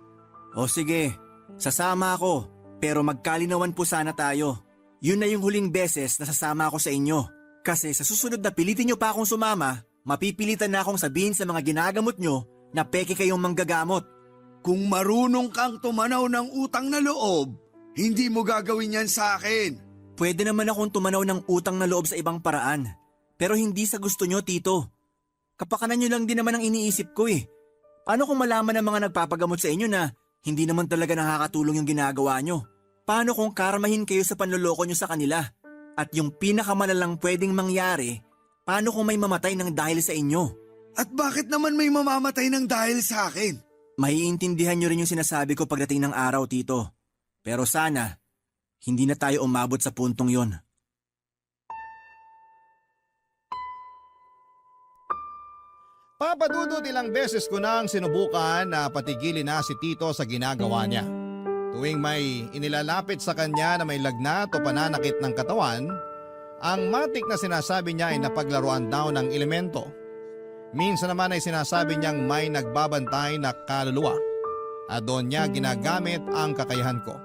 O sige, sasama ako. Pero magkalinawan po sana tayo. Yun na yung huling beses na sasama ako sa inyo. Kasi sa susunod na pilitin niyo pa akong sumama, Mapipilitan na akong sabihin sa mga ginagamot nyo na peke kayong manggagamot. Kung marunong kang tumanaw ng utang na loob, hindi mo gagawin yan sa akin. Pwede naman akong tumanaw ng utang na loob sa ibang paraan. Pero hindi sa gusto nyo, Tito. Kapakanan nyo lang din naman ang iniisip ko eh. Paano kung malaman ng mga nagpapagamot sa inyo na hindi naman talaga nakakatulong yung ginagawa nyo? Paano kung karmahin kayo sa panloloko nyo sa kanila? At yung pinakamalalang pwedeng mangyari, paano kung may mamatay ng dahil sa inyo? At bakit naman may mamamatay ng dahil sa akin? Maiintindihan nyo rin yung sinasabi ko pagdating ng araw, Tito. Pero sana, hindi na tayo umabot sa puntong yon. Papadudot ilang beses ko nang sinubukan na patigilin na si Tito sa ginagawa niya. Tuwing may inilalapit sa kanya na may lagnat o pananakit ng katawan, ang matik na sinasabi niya ay napaglaruan daw ng elemento. Minsan naman ay sinasabi niyang may nagbabantay na kaluluwa at doon niya ginagamit ang kakayahan ko.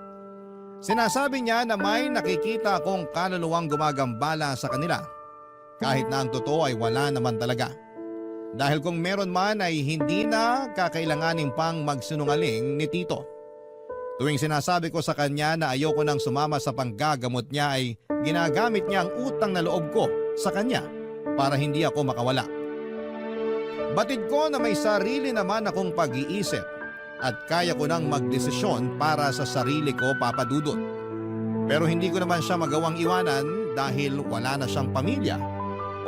Sinasabi niya na may nakikita akong kaluluwang gumagambala sa kanila kahit na ang totoo ay wala naman talaga. Dahil kung meron man ay hindi na kakailanganin pang magsinungaling ni Tito. Tuwing sinasabi ko sa kanya na ayoko nang sumama sa panggagamot niya ay ginagamit niya ang utang na loob ko sa kanya para hindi ako makawala. Batid ko na may sarili naman akong pag-iisip at kaya ko nang magdesisyon para sa sarili ko, Papa Dudut. Pero hindi ko naman siya magawang iwanan dahil wala na siyang pamilya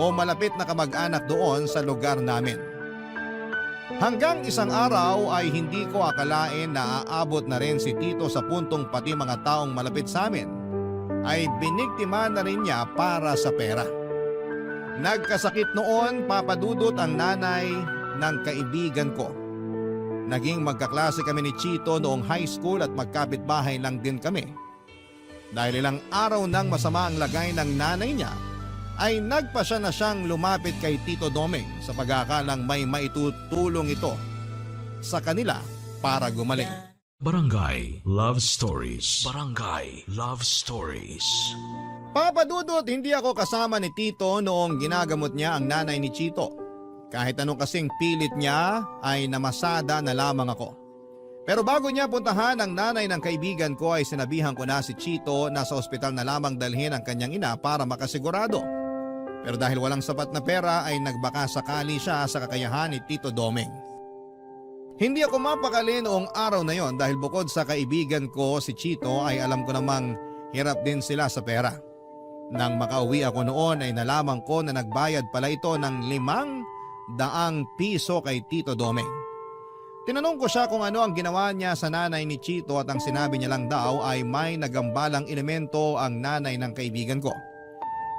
o malapit na kamag-anak doon sa lugar namin. Hanggang isang araw ay hindi ko akalain na aabot na rin si Tito sa puntong pati mga taong malapit sa amin ay biniktima na rin niya para sa pera. Nagkasakit noon, Papa Dudut, ang nanay ng kaibigan ko. Naging magkaklase kami ni Chito noong high school at magkapitbahay lang din kami. Dahil ilang araw nang masama ang lagay ng nanay niya, ay nagpasya na siyang lumapit kay Tito Doming sa pag-aakalang may maitutulong ito sa kanila para gumaling. Barangay Love Stories. Barangay Love Stories. Papa Dudut, hindi ako kasama ni Tito noong ginagamot niya ang nanay ni Chito. Kahit anong kasing pilit niya ay namasada na lamang ako. Pero bago niya puntahan ang nanay ng kaibigan ko ay sinabihan ko na si Chito na sa ospital na lamang dalhin ang kanyang ina para makasigurado. Pero dahil walang sapat na pera ay nagbaka sakali siya sa kakayahan ni Tito Doming. Hindi ako mapakali noong araw na yon dahil bukod sa kaibigan ko si Chito ay alam ko namang hirap din sila sa pera. Nang makauwi ako noon ay nalaman ko na nagbayad pala ito ng 500 piso kay Tito Doming. Tinanong ko siya kung ano ang ginawa niya sa nanay ni Chito at ang sinabi niya lang daw ay may nagambalang elemento ang nanay ng kaibigan ko.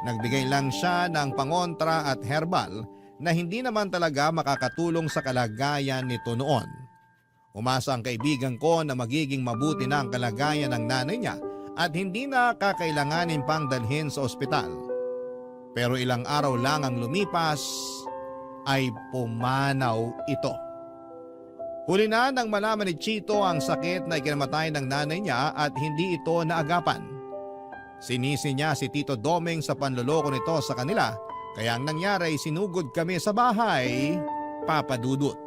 Nagbigay lang siya ng pangontra at herbal na hindi naman talaga makakatulong sa kalagayan nito noon. Umasa ang kaibigan ko na magiging mabuti na ang kalagayan ng nanay niya at hindi na kakailanganin pang dalhin sa ospital. Pero ilang araw lang ang lumipas ay pumanaw ito. Huli na nang malaman ni Chito ang sakit na ikinamatay ng nanay niya at hindi ito naagapan. Sinisi niya si Tito Doming sa panloloko nito sa kanila, kaya ang nangyari sinugod kami sa bahay, Papa Dudut.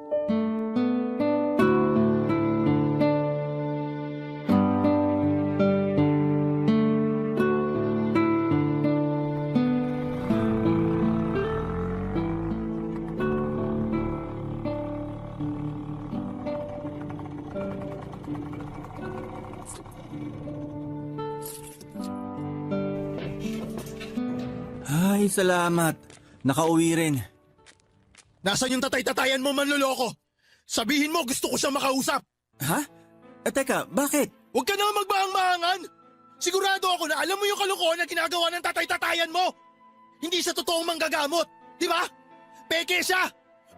Ay, salamat. Nakauwi rin. Nasaan yung tatay-tatayan mo, manloloko? Sabihin mo, gusto ko siya makausap. Ha? Teka, bakit? Huwag ka naman maangan. Sigurado ako na alam mo yung kalokohan na ginagawa ng tatay-tatayan mo. Hindi siya totoong manggagamot, di ba? Peke siya.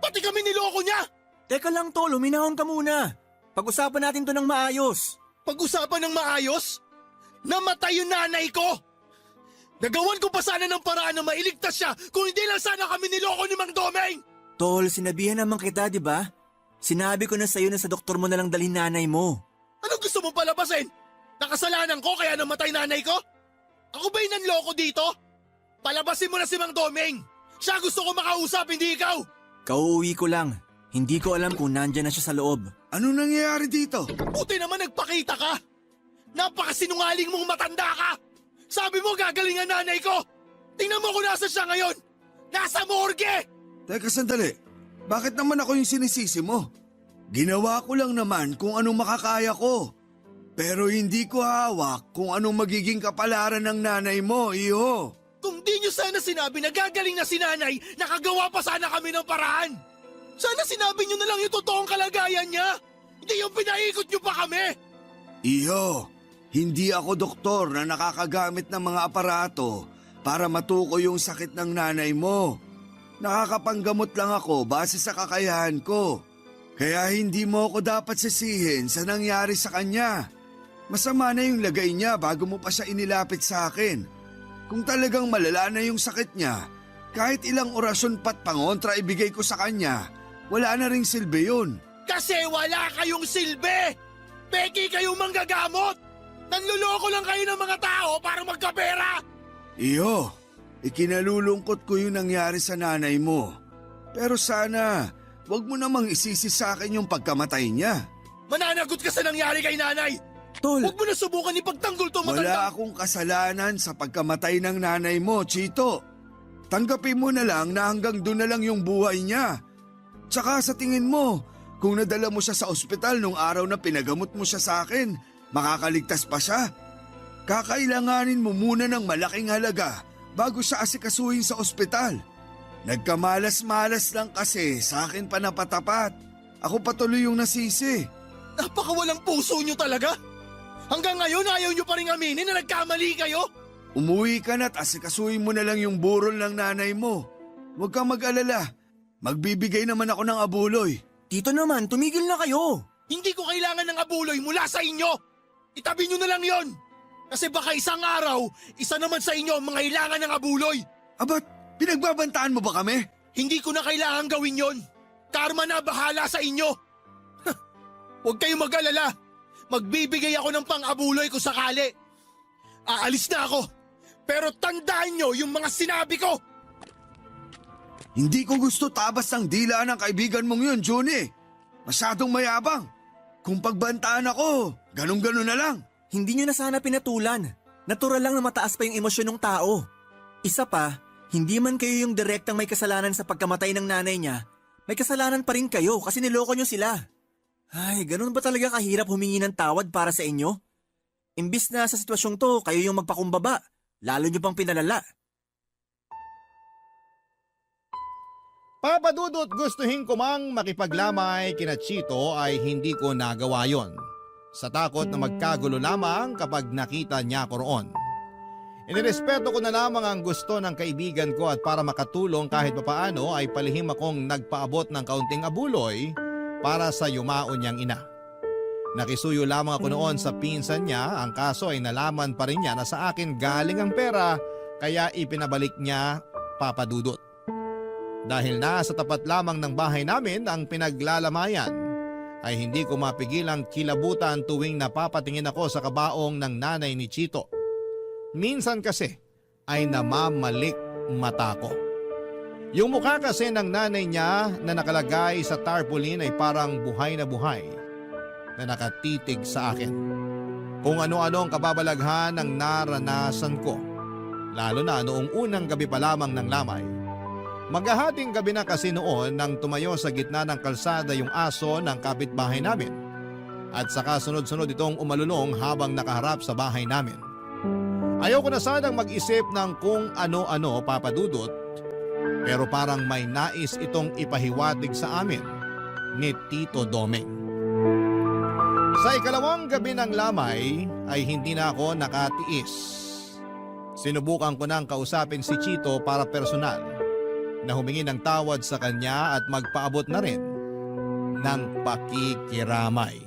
Pati kami niloko niya. Teka lang, Tol, huminahon ka muna. Pag-usapan natin to ng maayos. Pag-usapan ng maayos? Namatay yung nanay ko. Nagawan ko pa sana ng paraan na mailigtas siya kung hindi lang sana kami niloko ni Mang Domeng. Tol, sinabihan naman kita, di ba? Sinabi ko na sa'yo na sa doktor mo na lang dalhin nanay mo. Anong gusto mong palabasin? Nakasalanan ko kaya namatay nanay ko? Ako ba yung nanloko dito? Palabasin mo na si Mang Domeng. Siya gusto ko makausap, hindi ikaw! Kauuwi ko lang. Hindi ko alam kung nandyan na siya sa loob. Ano nangyayari dito? Buti naman nagpakita ka! Napakasinungaling mong matanda ka! Sabi mo gagaling ang nanay ko! Tingnan mo kung nasa siya ngayon! Nasa morgue! Teka sandali, bakit naman ako yung sinisisi mo? Ginawa ko lang naman kung anong makakaya ko. Pero hindi ko hawak kung anong magiging kapalaran ng nanay mo, iho. Kung di nyo sana sinabi na gagaling na si nanay, nakagawa pa sana kami ng paraan! Sana sinabi nyo na lang yung totoong kalagayan niya! Hindi yung pinaikot nyo pa kami! Iho, hindi ako doktor na nakakagamit ng mga aparato para matukoy yung sakit ng nanay mo. Nakakapanggamot lang ako base sa kakayahan ko. Kaya hindi mo ako dapat sisihin sa nangyari sa kanya. Masama na yung lagay niya bago mo pa siya inilapit sa akin. Kung talagang malala na yung sakit niya, kahit ilang orasyon pat pangontra ibigay ko sa kanya, wala na ring silbi yun. Kasi wala kayong silbi! Peki kayong manggagamot! Nanluloko lang kayo ng mga tao para magkapera! Iyo, ikinalulungkot ko yung nangyari sa nanay mo. Pero sana, wag mo namang isisi sa akin yung pagkamatay niya. Mananagot ka sa nangyari kay nanay! Tol, Huwag mo na subukan ipagtanggol to Wala matanda! akong kasalanan sa pagkamatay ng nanay mo, Chito. Tanggapin mo na lang na hanggang doon na lang yung buhay niya. Tsaka sa tingin mo, kung nadala mo siya sa ospital nung araw na pinagamot mo siya sa akin, makakaligtas pa siya? Kakailanganin mo muna ng malaking halaga bago siya asikasuhin sa ospital. Nagkamalas-malas lang kasi sa akin pa napatapat. Ako patuloy yung nasisi. Napakawalang puso nyo talaga! Hanggang ngayon ayaw nyo pa rin aminin na nagkamali kayo! Umuwi ka na't asikasuhin mo na lang yung burol ng nanay mo. Huwag kang mag-alala. Magbibigay naman ako ng abuloy. Tito naman, tumigil na kayo. Hindi ko kailangan ng abuloy mula sa inyo! Itabi nyo na lang yon! Kasi baka isang araw, isa naman sa inyo ang mangailangan ng abuloy! Abat, pinagbabantaan mo ba kami? Hindi ko na kailangan gawin yon! Karma na bahala sa inyo! Huwag kayong mag-alala! Magbibigay ako ng pang-abuloy kung sakali! Aalis na ako! Pero tandaan nyo yung mga sinabi ko! Hindi ko gusto tabas ng dila ng kaibigan mong yun, Johnny. Masyadong mayabang. Kung pagbantaan ako, ganun-ganun na lang. Hindi nyo na sana pinatulan. Natural lang na mataas pa yung emosyon ng tao. Isa pa, hindi man kayo yung direktang may kasalanan sa pagkamatay ng nanay niya, may kasalanan pa rin kayo kasi niloko nyo sila. Ay, ganun ba talaga kahirap humingi ng tawad para sa inyo? Imbis na sa sitwasyong to, kayo yung magpakumbaba. Lalo nyo pang pinalala. Papadudot gustuhin ko mang makipaglamay kina Chito ay hindi ko nagawa yon. Sa takot na magkagulo lamang kapag nakita niya ko roon. Inirespeto ko na lamang ang gusto ng kaibigan ko at para makatulong kahit papaano ay palihim akong nagpaabot ng kaunting abuloy para sa yumaon niyang ina. Nakisuyo lamang ako noon sa pinsan niya, ang kaso ay nalaman pa rin niya na sa akin galing ang pera kaya ipinabalik niya Papadudot. Dahil nasa tapat lamang ng bahay namin ang pinaglalamayan, ay hindi ko mapigilang kilabutan tuwing napapatingin ako sa kabaong ng nanay ni Chito. Minsan kasi ay namamalik mata ko. Yung mukha kasi ng nanay niya na nakalagay sa tarpaulin ay parang buhay na nakatitig sa akin. Kung ano-ano ang kababalaghan ng naranasan ko, lalo na noong unang gabi pa lamang ng lamay. Maghahating gabi na kasi noon nang tumayo sa gitna ng kalsada yung aso ng kapitbahay namin. At saka sunod-sunod itong umalulong habang nakaharap sa bahay namin. Ayoko na sanang mag-isip ng kung ano-ano, Papadudot, pero parang may nais itong ipahiwatig sa amin ni Tito Domeng. Sa ikalawang gabi ng lamay ay hindi na ako nakatiis. Sinubukan ko nang kausapin si Chito para personal na humingi ng tawad sa kanya at magpaabot na rin ng pakikiramay.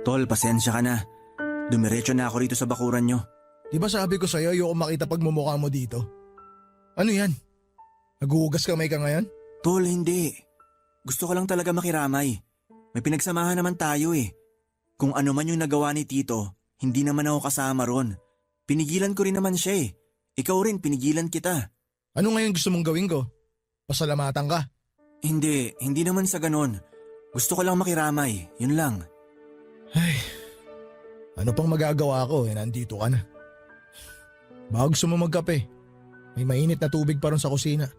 Tol, pasensya ka na. Dumiretso na ako rito sa bakuran nyo. Di ba sabi ko sa'yo ayoko makita pagmumukha mo dito? Ano yan? Naghuhugas kamay ka ngayon? Tol, hindi. Gusto ko lang talaga makiramay. May pinagsamahan naman tayo eh. Kung ano man yung nagawa ni Tito, hindi naman ako kasama ron. Pinigilan ko rin naman siya eh. Ikaw rin, pinigilan kita. Ano ngayon gusto mong gawin ko? Pasalamatan ka? Hindi naman sa ganon. Gusto ko lang makiramay, yun lang. Ay, ano pang magagawa ko nandito ka na. Baka gusto mo magkape. May mainit na tubig pa ron sa kusina.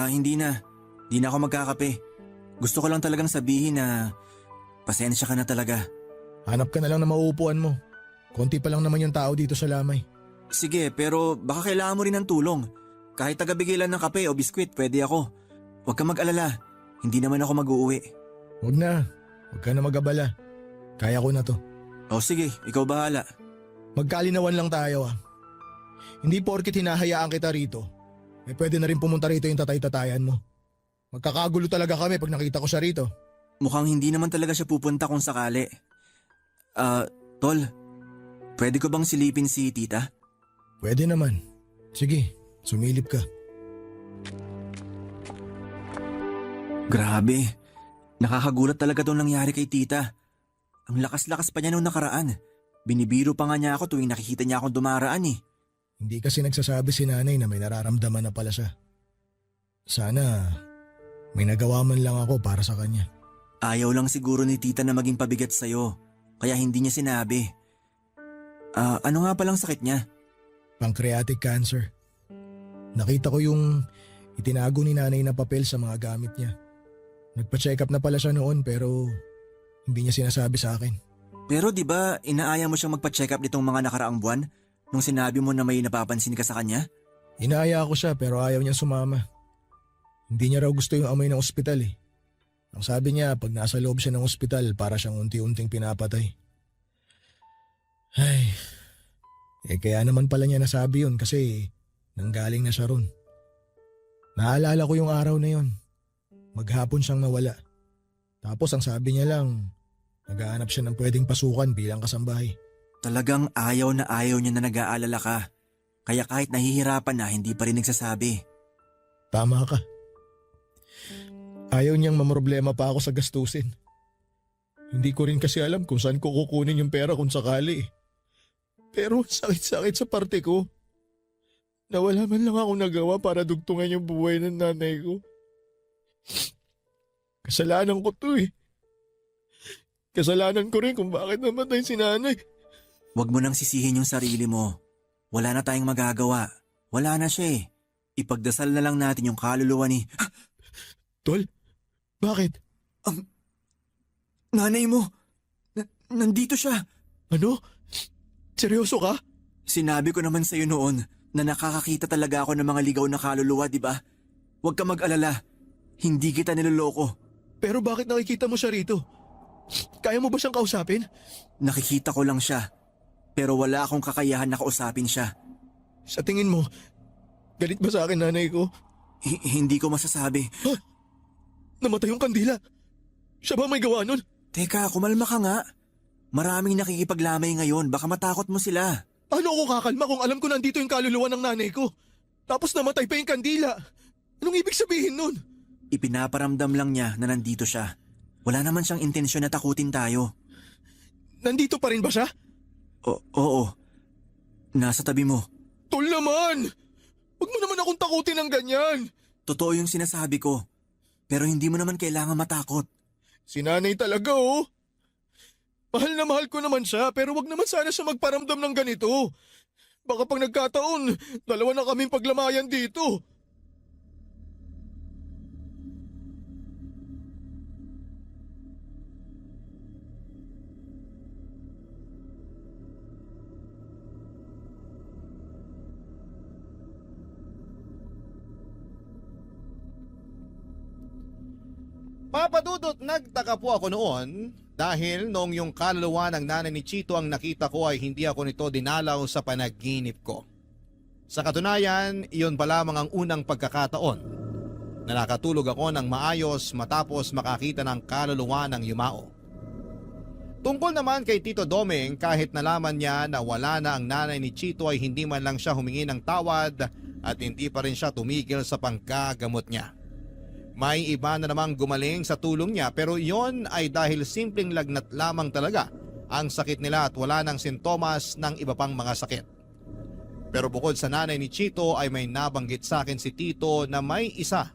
Hindi na. Hindi na ako magkakape. Gusto ko lang talagang sabihin na pasensya ka na talaga. Hanap ka na lang na mauupuan mo. Konti pa lang naman yung tao dito sa lamay. Sige, pero baka kailangan mo rin ng tulong. Kahit tagabigay lang ng kape o biskwit, pwede ako. Huwag kang mag-alala. Hindi naman ako mag-uuwi. Huwag na. Huwag ka na mag-abala. Kaya ko na to. O sige, ikaw bahala. Magkalinawan lang tayo Hindi porket hinahayaan kita rito. Pwede na rin pumunta rito yung tatay-tatayan mo. Magkakagulo talaga kami pag nakita ko siya rito. Mukhang hindi naman talaga siya pupunta kung sakali. Tol, pwede ko bang silipin si tita? Pwede naman. Sige, sumilip ka. Grabe, nakakagulat talaga itong nangyari kay tita. Ang lakas-lakas pa niya nung nakaraan. Binibiro pa nga niya ako tuwing nakikita niya akong dumaraan eh. Hindi kasi nagsasabi si nanay na may nararamdaman na pala siya. Sana may nagawa man lang ako para sa kanya. Ayaw lang siguro ni tita na maging pabigat sa'yo, kaya hindi niya sinabi. Ano nga palang sakit niya? Pancreatic cancer. Nakita ko yung itinago ni nanay na papel sa mga gamit niya. Nagpa-check up na pala siya noon pero hindi niya sinasabi sa akin. Pero di ba inaaya mo siyang magpa-check up nitong mga nakaraang buwan nung sinabi mo na may napapansin ka sa kanya? Inaaya ko siya pero ayaw niya sumama. Hindi niya raw gusto yung amoy ng ospital eh. Ang sabi niya pag nasa loob siya ng ospital para siyang unti-unting pinapatay. Ay, kaya naman pala niya nasabi yun kasi nanggaling na siya ron. Naalala ko yung araw na yun. Maghapon siyang nawala. Tapos ang sabi niya lang, naghahanap siya ng pwedeng pasukan bilang kasambahay. Talagang ayaw niya na nag-aalala ka. Kaya kahit nahihirapan na, hindi pa rin nagsasabi. Tama ka. Ayaw niyang mamroblema pa ako sa gastusin. Hindi ko rin kasi alam kung saan ko kukunin yung pera kung sakali. Pero sakit-sakit sa parte ko. Nawala man lang ako nagawa para dugtungan yung buhay ng nanay ko. Kasalanan ko to eh. Kasalanan ko rin kung bakit namatay si nanay. Huwag mo nang sisihin yung sarili mo. Wala na tayong magagawa. Wala na siya eh. Ipagdasal na lang natin yung kaluluwa ni... Tol, bakit? Nanay mo, nandito siya. Ano? Seryoso ka? Sinabi ko naman sa'yo noon na nakakakita talaga ako ng mga ligaw na kaluluwa, di ba? Huwag ka mag-alala. Hindi kita niloloko. Pero bakit nakikita mo siya rito? Kaya mo ba siyang kausapin? Nakikita ko lang siya. Pero wala akong kakayahan na kausapin siya. Sa tingin mo, galit ba sa akin nanay ko? Hindi ko masasabi. Ha? Namatay yung kandila. Siya ba may gawa nun? Teka, kumalma ka nga. Maraming nakikipaglamay ngayon. Baka matakot mo sila. Ano ako kakalma kung alam ko nandito yung kaluluwa ng nanay ko? Tapos namatay pa yung kandila. Anong ibig sabihin nun? Ipinaparamdam lang niya na nandito siya. Wala naman siyang intensyon na takutin tayo. Nandito pa rin ba siya? Oo. Nasa tabi mo. Tol naman! Huwag mo naman akong takutin ng ganyan. Totoo yung sinasabi ko. Pero hindi mo naman kailangan matakot. Si nanay talaga Mahal na mahal ko naman siya pero wag naman sana siya magparamdam ng ganito. Baka pag nagkataon, dalawa na kaming paglamayan dito. Papadudot, nagtaka po ako noon dahil noong yung kaluluwa ng nanay ni Chito ang nakita ko ay hindi ako nito dinalaw sa panaginip ko. Sa katunayan, iyon pa lamang ang unang pagkakataon na nakatulog ako ng maayos matapos makakita ng kaluluwa ng yumao. Tungkol naman kay Tito Doming, kahit nalaman niya na wala na ang nanay ni Chito ay hindi man lang siya humingi ng tawad at hindi pa rin siya tumigil sa panggagamot niya. May iba na namang gumaling sa tulong niya pero yon ay dahil simpleng lagnat lamang talaga ang sakit nila at wala ng sintomas ng iba pang mga sakit. Pero bukod sa nanay ni Chito ay may nabanggit sa akin si Tito na may isa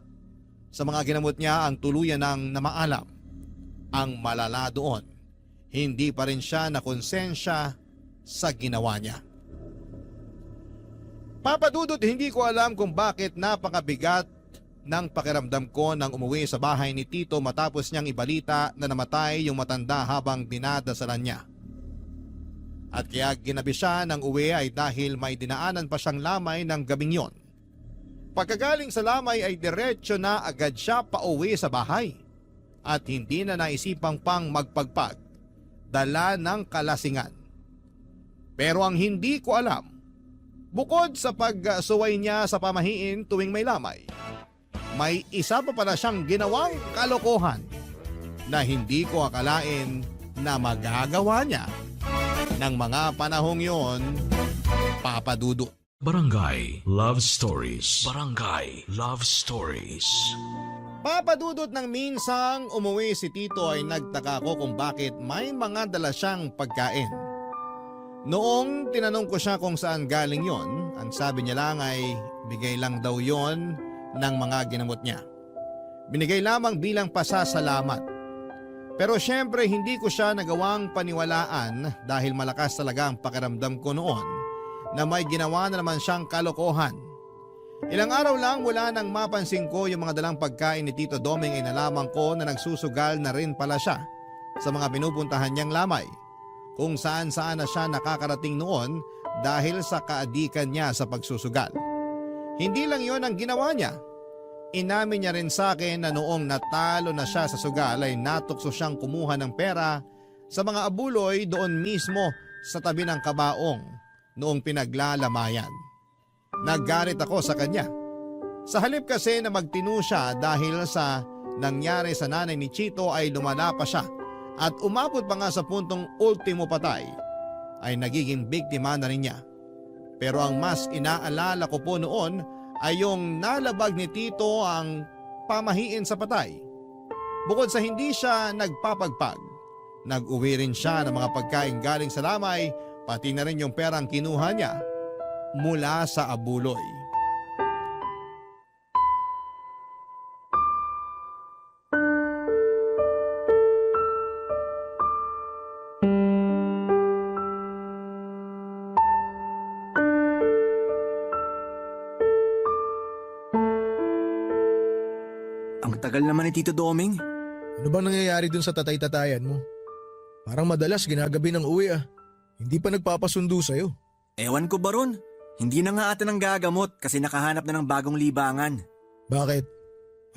sa mga ginamot niya ang tuluyan ng namaalam. Ang malala doon, hindi pa rin siya nakonsensya sa ginawa niya. Papa Dudut, hindi ko alam kung bakit napakabigat ng pakiramdam ko nang umuwi sa bahay ni Tito matapos niyang ibalita na namatay yung matanda habang dinadasalan niya. At kaya ginabi siya ng uwi ay dahil may dinaanan pa siyang lamay ng gabing yon. Pagkagaling sa lamay ay diretsyo na agad siya pauwi sa bahay at hindi na naisipang pang magpagpag, dala ng kalasingan. Pero ang hindi ko alam, bukod sa pagsuway niya sa pamahiin tuwing may lamay, may isa pa pala siyang ginawang kalokohan na hindi ko akalain na magagawa niya ng mga panahong yon, Papa Dudut. Barangay Love Stories. Barangay Love Stories. Papa Dudut, nang minsang umuwi si Tito ay nagtaka ko kung bakit may mga dala siyang pagkain. Noong tinanong ko siya kung saan galing yon, ang sabi niya lang ay bigay lang daw yon ng mga ginamot niya. Binigay lamang bilang pasasalamat. Pero syempre hindi ko siya nagawang paniwalaan dahil malakas talaga ang pakiramdam ko noon na may ginawa na naman siyang kalokohan. Ilang araw lang mula nang mapansin ko yung mga dalang pagkain ni Tito Doming ay nalaman ko na nagsusugal na rin pala siya sa mga pinupuntahan niyang lamay, kung saan na siya nakakarating noon dahil sa kaadikan niya sa pagsusugal. Hindi lang yon ang ginawa niya. Inamin niya rin sa akin na noong natalo na siya sa sugal ay natukso siyang kumuha ng pera sa mga abuloy doon mismo sa tabi ng kabaong noong pinaglalamayan. Naggalit ako sa kanya. Sa halip kasi na magtinu siya dahil sa nangyari sa nanay ni Chito ay lumala pa siya at umabot pa nga sa puntong ultimo patay ay nagiging biktima na rin niya. Pero ang mas inaalala ko po noon ay yung nalabag ni Tito ang pamahiin sa patay. Bukod sa hindi siya nagpapagpag, nag-uwi rin siya ng mga pagkain galing sa lamay, pati na rin yung perang kinuha niya mula sa abuloy. Ang tagal naman ni Tito Doming. Ano bang nangyayari dun sa tatay-tatayan mo? Parang madalas ginagabi ng uwi ah. Hindi pa nagpapasundo sa'yo. Ewan ko ba ron? Hindi na nga ata ng gagamot kasi nakahanap na ng bagong libangan. Bakit?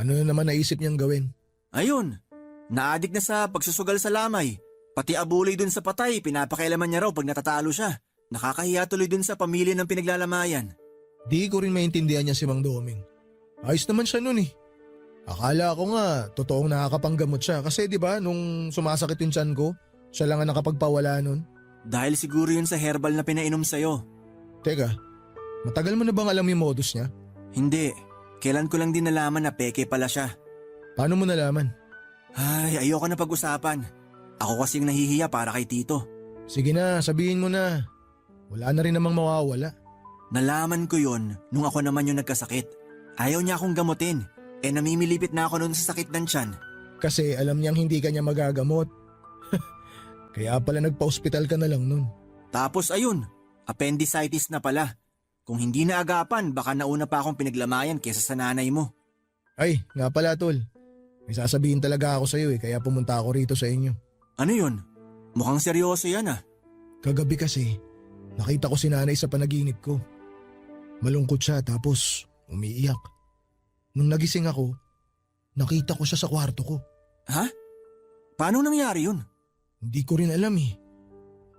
Ano na naman naisip niyang gawin? Ayun, naadik na sa pagsusugal sa lamay. Pati abuloy dun sa patay, pinapakailaman niya raw pag natatalo siya. Nakakahiya tuloy dun sa pamilya ng pinaglalamayan. Di ko rin maintindihan niya si Mang Doming. Ayos naman siya nun eh. Akala ko nga, totoong nakakapanggamot siya kasi di ba nung sumasakit yung tiyan ko, siya lang ang nakapagpawala nun. Dahil siguro yun sa herbal na pinainom sa'yo. Teka, matagal mo na bang alam yung modus niya? Hindi, kailan ko lang din nalaman na peke pala siya. Paano mo nalaman? Ay, ayoko na pag-usapan. Ako kasing nahihiya para kay Tito. Sige na, sabihin mo na. Wala na rin namang mawawala. Nalaman ko yun nung ako naman yung nagkasakit. Ayaw niya akong gamutin. Namimilipit na ako noon sa sakit ng tiyan. Kasi alam niyang hindi ka niya magagamot. Kaya pala nagpa-hospital ka na lang nun. Tapos ayun, appendicitis na pala. Kung hindi na agapan, baka nauna pa akong pinaglamayan kesa sa nanay mo. Ay, nga pala tol. May sasabihin talaga ako sa'yo kaya pumunta ako rito sa inyo. Ano yun? Mukhang seryoso yan ah. Kagabi kasi, nakita ko si nanay sa panaginip ko. Malungkot siya tapos umiiyak. Nung nagising ako, nakita ko siya sa kwarto ko. Ha? Paano nangyari yun? Hindi ko rin alam eh.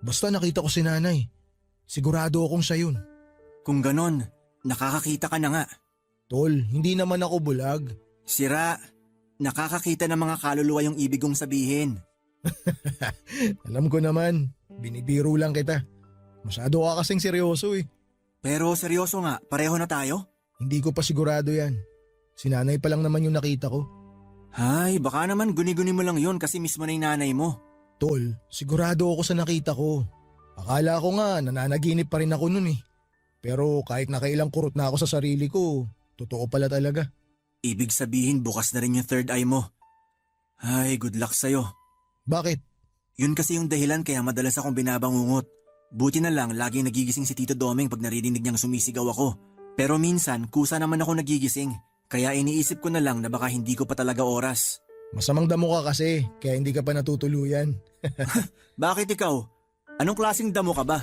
Basta nakita ko si nanay. Sigurado akong siya yun. Kung ganon, nakakakita ka na nga. Tol, hindi naman ako bulag. Sira, nakakakita ng mga kaluluwa yung ibig kong sabihin. Alam ko naman, binibiro lang kita. Masyado ka kasing seryoso eh. Pero seryoso nga, pareho na tayo? Hindi ko pa sigurado yan. Si nanay pa lang naman yung nakita ko. Ay, baka naman guni-guni mo lang yon kasi mismo na yung nanay mo. Tol, sigurado ako sa nakita ko. Akala ko nga nananaginip pa rin ako nun eh. Pero kahit nakailang kurot na ako sa sarili ko, totoo pala talaga. Ibig sabihin bukas na rin yung third eye mo. Ay, good luck sa'yo. Bakit? Yun kasi yung dahilan kaya madalas akong binabangungot. Buti na lang laging nagigising si Tito Domeng pag naririnig niyang sumisigaw ako. Pero minsan kusa naman ako nagigising. Kaya iniisip ko na lang na baka hindi ko pa talaga oras. Masamang damo ka kasi, kaya hindi ka pa natutuluyan. Bakit ikaw? Anong klaseng damo ka ba?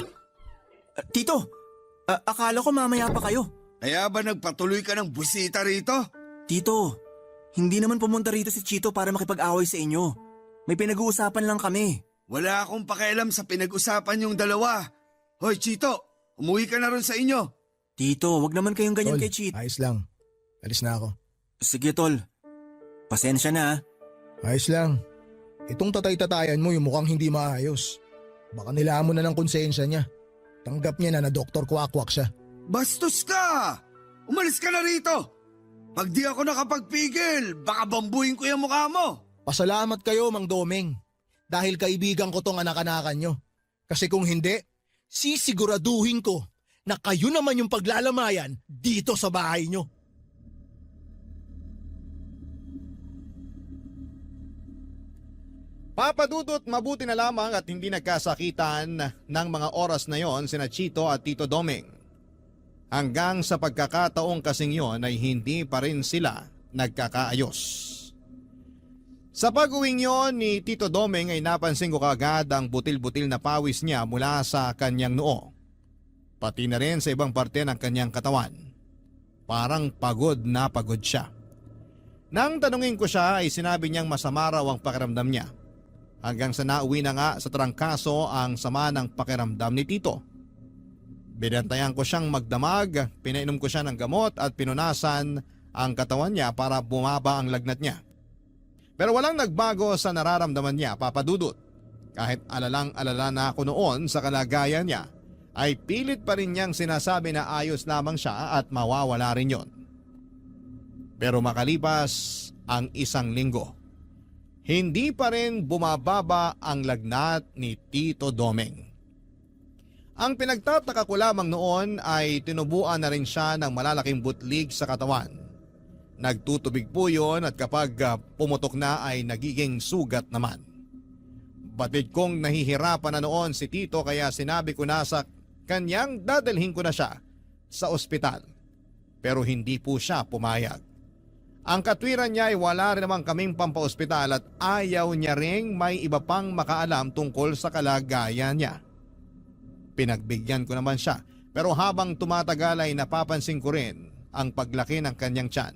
Tito, akala ko mamaya pa kayo. Kaya ba nagpatuloy ka ng busita rito? Tito, hindi naman pumunta rito si Chito para makipag-away sa inyo. May pinag-uusapan lang kami. Wala akong pakialam sa pinag-usapan yung dalawa. Hoy, Chito, umuwi ka na ron sa inyo. Tito, wag naman kayong ganyan Tol, kay Chito. ayos lang. Alis na ako. Sige tol, pasensya na ah. Ayos lang. Itong tatay-tatayan mo yung mukhang hindi maayos. Baka nilaan mo na ng konsensya niya. Tanggap niya na Dr. Kwak-Kwak siya. Bastos ka! Umalis ka na rito! Pag di ako nakapagpigil, baka bambuhin ko yung mukha mo! Pasalamat kayo, Mang Domeng. Dahil kaibigan ko tong anak-anakan nyo. Kasi kung hindi, sisiguraduhin ko na kayo naman yung paglalamayan dito sa bahay nyo. Papadudot, mabuti na lamang at hindi nagkasakitan ng mga oras na yon sina Chito at Tito Domeng. Hanggang sa pagkakataong kasing yon ay hindi pa rin sila nagkakaayos. Sa pag-uwing yon ni Tito Domeng ay napansin ko kaagad ang butil-butil na pawis niya mula sa kanyang noo. Pati na rin sa ibang parte ng kanyang katawan. Parang pagod na pagod siya. Nang tanungin ko siya ay sinabi niyang masama raw ang pakiramdam niya. Hanggang sa nauwi na nga sa trangkaso ang sama ng pakiramdam ni Tito. Binantayan ko siyang magdamag, pinainom ko siya ng gamot at pinunasan ang katawan niya para bumaba ang lagnat niya. Pero walang nagbago sa nararamdaman niya, Papadudot. Kahit alalang-alala na ako noon sa kalagayan niya, ay pilit pa rin niyang sinasabi na ayos lamang siya at mawawala rin yon. Pero makalipas ang isang linggo, hindi pa rin bumababa ang lagnat ni Tito Domeng. Ang pinagtataka ko lamang noon ay tinubuan na rin siya ng malalaking butlig sa katawan. Nagtutubig po yun at kapag pumutok na ay nagiging sugat naman. Batid kong nahihirapan na noon si Tito kaya sinabi ko na sa kanyang dadalhin ko na siya sa ospital. Pero hindi po siya pumayag. Ang katwiran niya ay wala rin naman kaming pampaospital at ayaw niya ring may iba pang makaalam tungkol sa kalagayan niya. Pinagbigyan ko naman siya pero habang tumatagal ay napapansin ko rin ang paglaki ng kanyang tiyan.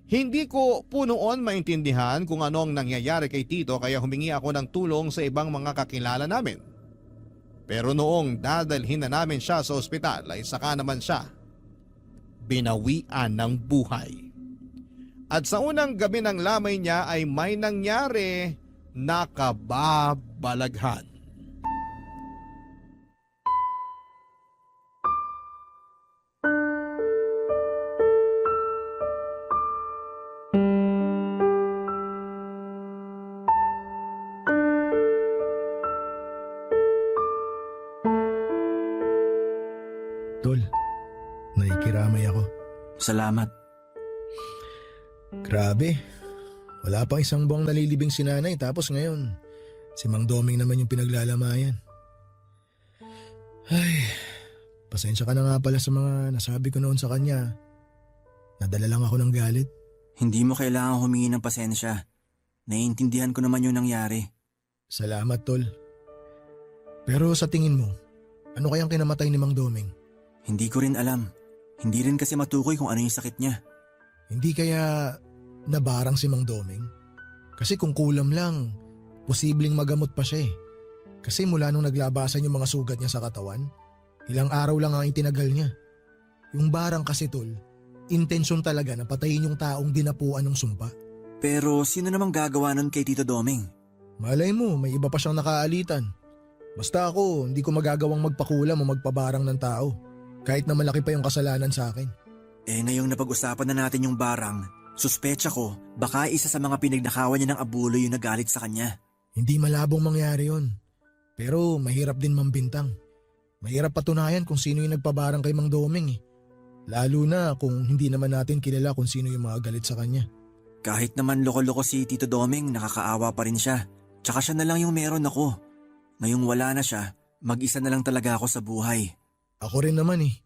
Hindi ko po noon maintindihan kung ano ang nangyayari kay Tito kaya humingi ako ng tulong sa ibang mga kakilala namin. Pero noong dadalhin na namin siya sa ospital ay saka naman siya binawian ng buhay. At sa unang gabi ng lamay niya ay may nangyari na kababalaghan. Tol, naikiramay ako. Salamat. Grabe, wala pang isang buwang nalilibing si nanay tapos ngayon, si Mang Domeng naman yung pinaglalamayan. Ay, pasensya ka na nga pala sa mga nasabi ko noon sa kanya. Nadala lang ako ng galit. Hindi mo kailangan humingi ng pasensya. Naiintindihan ko naman yung nangyari. Salamat, Tol. Pero sa tingin mo, ano kayang kinamatay ni Mang Domeng? Hindi ko rin alam. Hindi rin kasi matukoy kung ano yung sakit niya. Hindi kaya nabarang si Mang Domeng? Kasi kung kulam lang, posibleng magamot pa siya eh. Kasi mula nung naglabasan yung mga sugat niya sa katawan, ilang araw lang ang itinagal niya. Yung barang kasi tol, intensyon talaga na patayin yung taong dinapuan ng sumpa. Pero sino namang gagawa nun kay Tito Domeng? Malay mo, may iba pa siyang nakaalitan. Basta ako, hindi ko magagawang magpakulam o magpabarang ng tao. Kahit na malaki pa yung kasalanan sa akin. Ngayong napag-usapan na natin yung barang, suspecha ko baka isa sa mga pinagnakawan niya ng abuloy yung nagalit sa kanya. Hindi malabong mangyari yon. Pero mahirap din mambintang. Mahirap patunayan kung sino yung nagpabarang kay Mang Doming eh. Lalo na kung hindi naman natin kilala kung sino yung mga galit sa kanya. Kahit naman loko-loko si Tito Doming, nakakaawa pa rin siya. Tsaka siya na lang yung meron ako. Ngayong wala na siya, mag-isa na lang talaga ako sa buhay. Ako rin naman eh.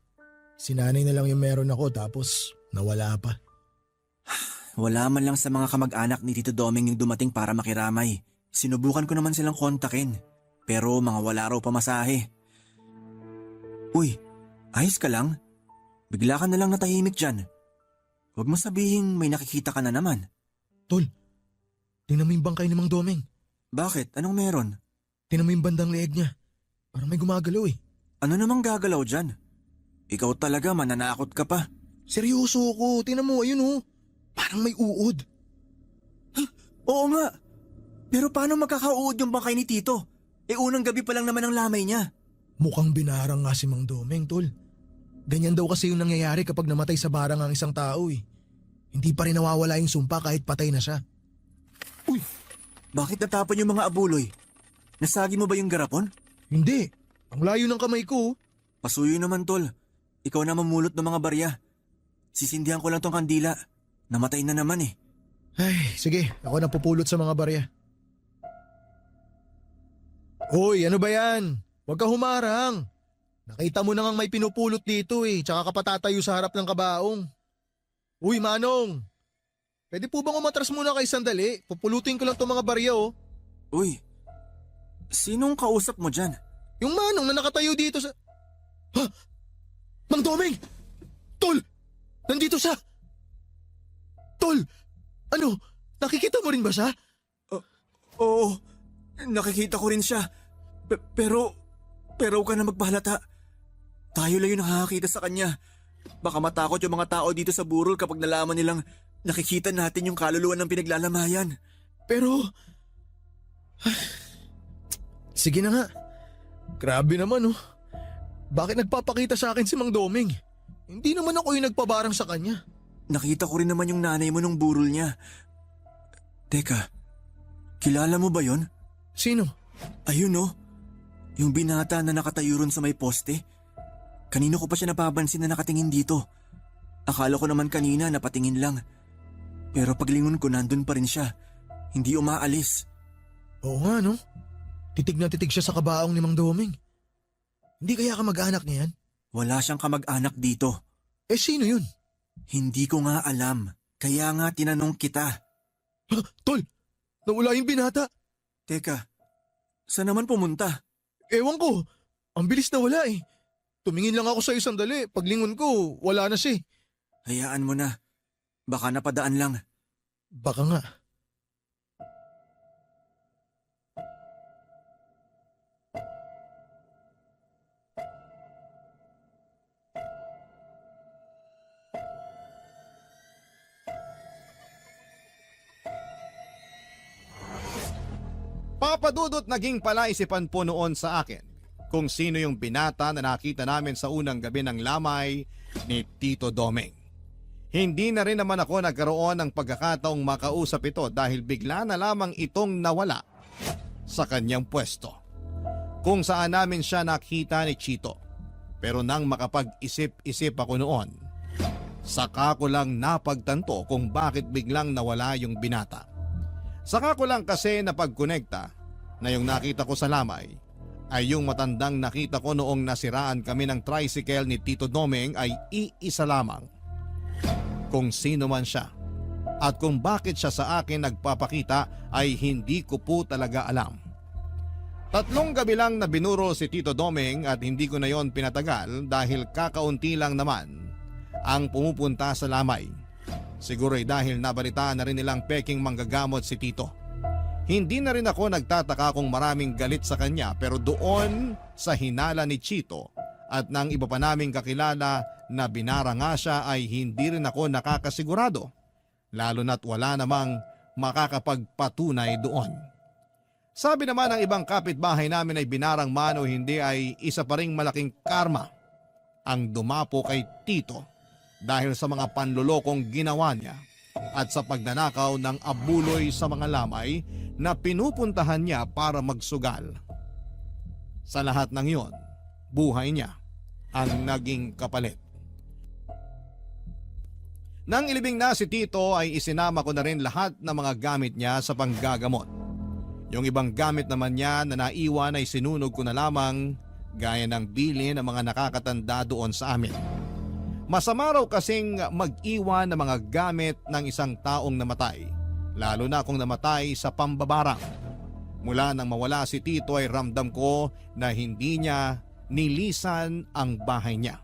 Sinanay na lang yung meron ako tapos nawala pa. Wala man lang sa mga kamag-anak ni Tito Doming yung dumating para makiramay. Sinubukan ko naman silang kontakin. Pero mga wala raw pamasahe. Uy, ayos ka lang? Bigla ka na lang natahimik dyan. Huwag mo sabihin may nakikita ka na naman. Tol, tingnan mo yung bangkay ni Mang Doming. Bakit? Anong meron? Tingnan mo yung bandang leeg niya. Parang may gumagalaw eh. Ano namang gagalaw dyan? Ikaw talaga, mananakot ka pa. Seryoso ko, tingnan mo, ayun oh. Parang may uod. Oo nga. Pero paano magkakauod yung bangkay ni Tito? Unang gabi pa lang naman ang lamay niya. Mukhang binarang nga si Mang Doming, tol. Ganyan daw kasi yung nangyayari kapag namatay sa barang ang isang tao eh. Hindi pa rin nawawala yung sumpa kahit patay na siya. Uy, bakit natapon yung mga abuloy? Nasagi mo ba yung garapon? Hindi, ang layo ng kamay ko. Pasuyo naman, tol. Ikaw na mamulot ng mga barya. Sisindihan ko lang tong kandila. Namatay na naman eh. Ay, sige, ako na pupulot sa mga barya. Hoy, ano ba yan? Huwag ka humarang. Nakita mo na ngang may pinupulot dito eh, tsaka ka patatayo sa harap ng kabaong. Uy, Manong! Pwede po bang umatras muna kay sandali? Pupulutin ko lang itong mga barya oh. Uy, sinong kausap mo dyan? Yung Manong na nakatayo dito sa... Ha? Mang Doming! Tol! Nandito siya! Tol! Ano? Nakikita mo rin ba siya? Oo, nakikita ko rin siya. Pero huwag ka na magpahalata. Tayo lang yung nakakakita sa kanya. Baka matakot yung mga tao dito sa burol kapag nalaman nilang nakikita natin yung kaluluwa ng pinaglalamayan. Pero... Sige na nga. Grabe naman oh. Bakit nagpapakita sa akin si Mang Doming? Hindi naman ako yung nagpabarang sa kanya. Nakita ko rin naman yung nanay mo nung burol niya. Teka, kilala mo ba yon? Sino? Ayun oh, yung binata na nakatayo ron sa may poste. Kanino ko pa siya napapansin na nakatingin dito. Akala ko naman kanina napatingin lang. Pero paglingon ko nandun pa rin siya. Hindi umaalis. Oo nga no. Titig na titig siya sa kabaong ni Mang Doming. Hindi kaya kamag-anak niya yan? Wala siyang kamag-anak dito. Eh sino yun? Hindi ko nga alam. Kaya nga tinanong kita. Ha, tol! Nawala yung binata. Teka, saan naman pumunta? Ewan ko. Ang bilis na wala eh. Tumingin lang ako sa isang dali. Paglingon ko, wala na siya. Hayaan mo na. Baka napadaan lang. Baka nga. Papadudot naging palaisipan po noon sa akin kung sino yung binata na nakita namin sa unang gabi ng lamay ni Tito Doming. Hindi na rin naman ako nagkaroon ng pagkakataong makausap ito dahil bigla na lamang itong nawala sa kanyang pwesto. Kung saan namin siya nakita ni Chito. Pero nang makapag-isip-isip ako noon, saka ko lang napagtanto kung bakit biglang nawala yung binata. Saka ko lang kasi napagkonekta na yung nakita ko sa lamay ay yung matandang nakita ko noong nasiraan kami ng tricycle ni Tito Doming ay iisa lamang. Kung sino man siya at kung bakit siya sa akin nagpapakita ay hindi ko po talaga alam. 3 gabi lang na binuro si Tito Doming at hindi ko na yon pinatagal dahil kakaunti lang naman ang pumupunta sa lamay. Siguro ay dahil nabalitaan na rin nilang peking manggagamot si Tito. Hindi na rin ako nagtataka kung maraming galit sa kanya pero doon sa hinala ni Chito at ng iba pa naming kakilala na binara nga siya ay hindi rin ako nakakasigurado. Lalo na't wala namang makakapagpatunay doon. Sabi naman ng ibang kapitbahay namin ay binarang man o hindi ay isa pa ring malaking karma ang dumapo kay Tito dahil sa mga panlulokong ginawa niya at sa pagnanakaw ng abuloy sa mga lamay na pinupuntahan niya para magsugal. Sa lahat ng iyon, buhay niya ang naging kapalit. Nang ilibing na si Tito ay isinama ko na rin lahat ng mga gamit niya sa panggagamot. Yung ibang gamit naman niya na naiwan ay sinunog ko na lamang gaya ng bilin ng mga nakakatanda doon sa amin. Masama raw kasing mag-iwan ng mga gamit ng isang taong namatay, lalo na kung namatay sa pambabarang. Mula nang mawala si Tito ay ramdam ko na hindi niya nilisan ang bahay niya.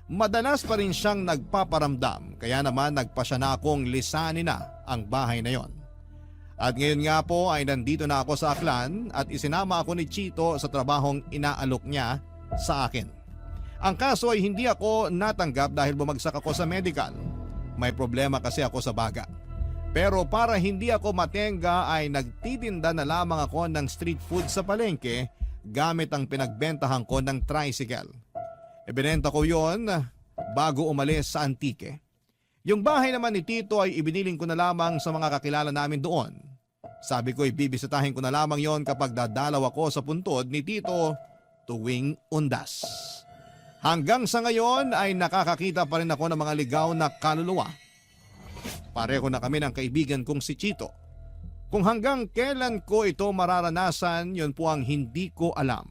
Madalas pa rin siyang nagpaparamdam kaya naman nagpasya na akong lisanin na ang bahay na yon. At ngayon nga po ay nandito na ako sa Aklan at isinama ako ni Chito sa trabahong inaalok niya sa akin. Ang kaso ay hindi ako natanggap dahil bumagsak ako sa medical. May problema kasi ako sa baga. Pero para hindi ako matenga ay nagtitinda na lamang ako ng street food sa palengke gamit ang pinagbentahan ko ng tricycle. Ibinenta ko yon bago umalis sa Antique. Yung bahay naman ni Tito ay ibiniling ko na lamang sa mga kakilala namin doon. Sabi ko ibibisitahin ko na lamang yon kapag dadalaw ako sa puntod ni Tito tuwing undas. Hanggang sa ngayon ay nakakakita pa rin ako ng mga ligaw na kaluluwa. Pareho na kami ng kaibigan kong si Chito. Kung hanggang kailan ko ito mararanasan, yun po ang hindi ko alam.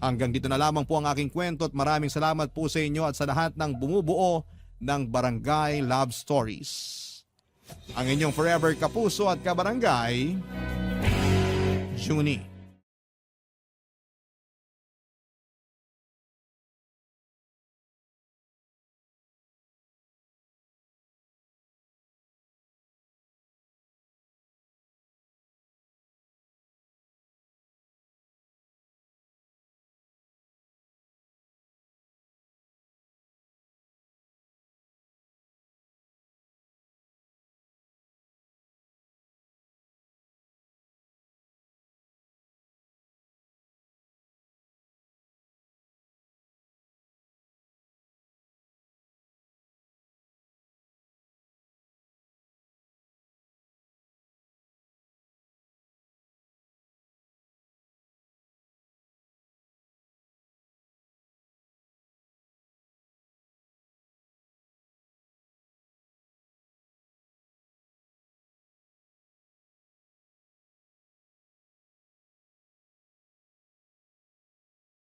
Hanggang dito na lamang po ang aking kwento at maraming salamat po sa inyo at sa lahat ng bumubuo ng Barangay Love Stories. Ang inyong forever kapuso at kabarangay, Junie.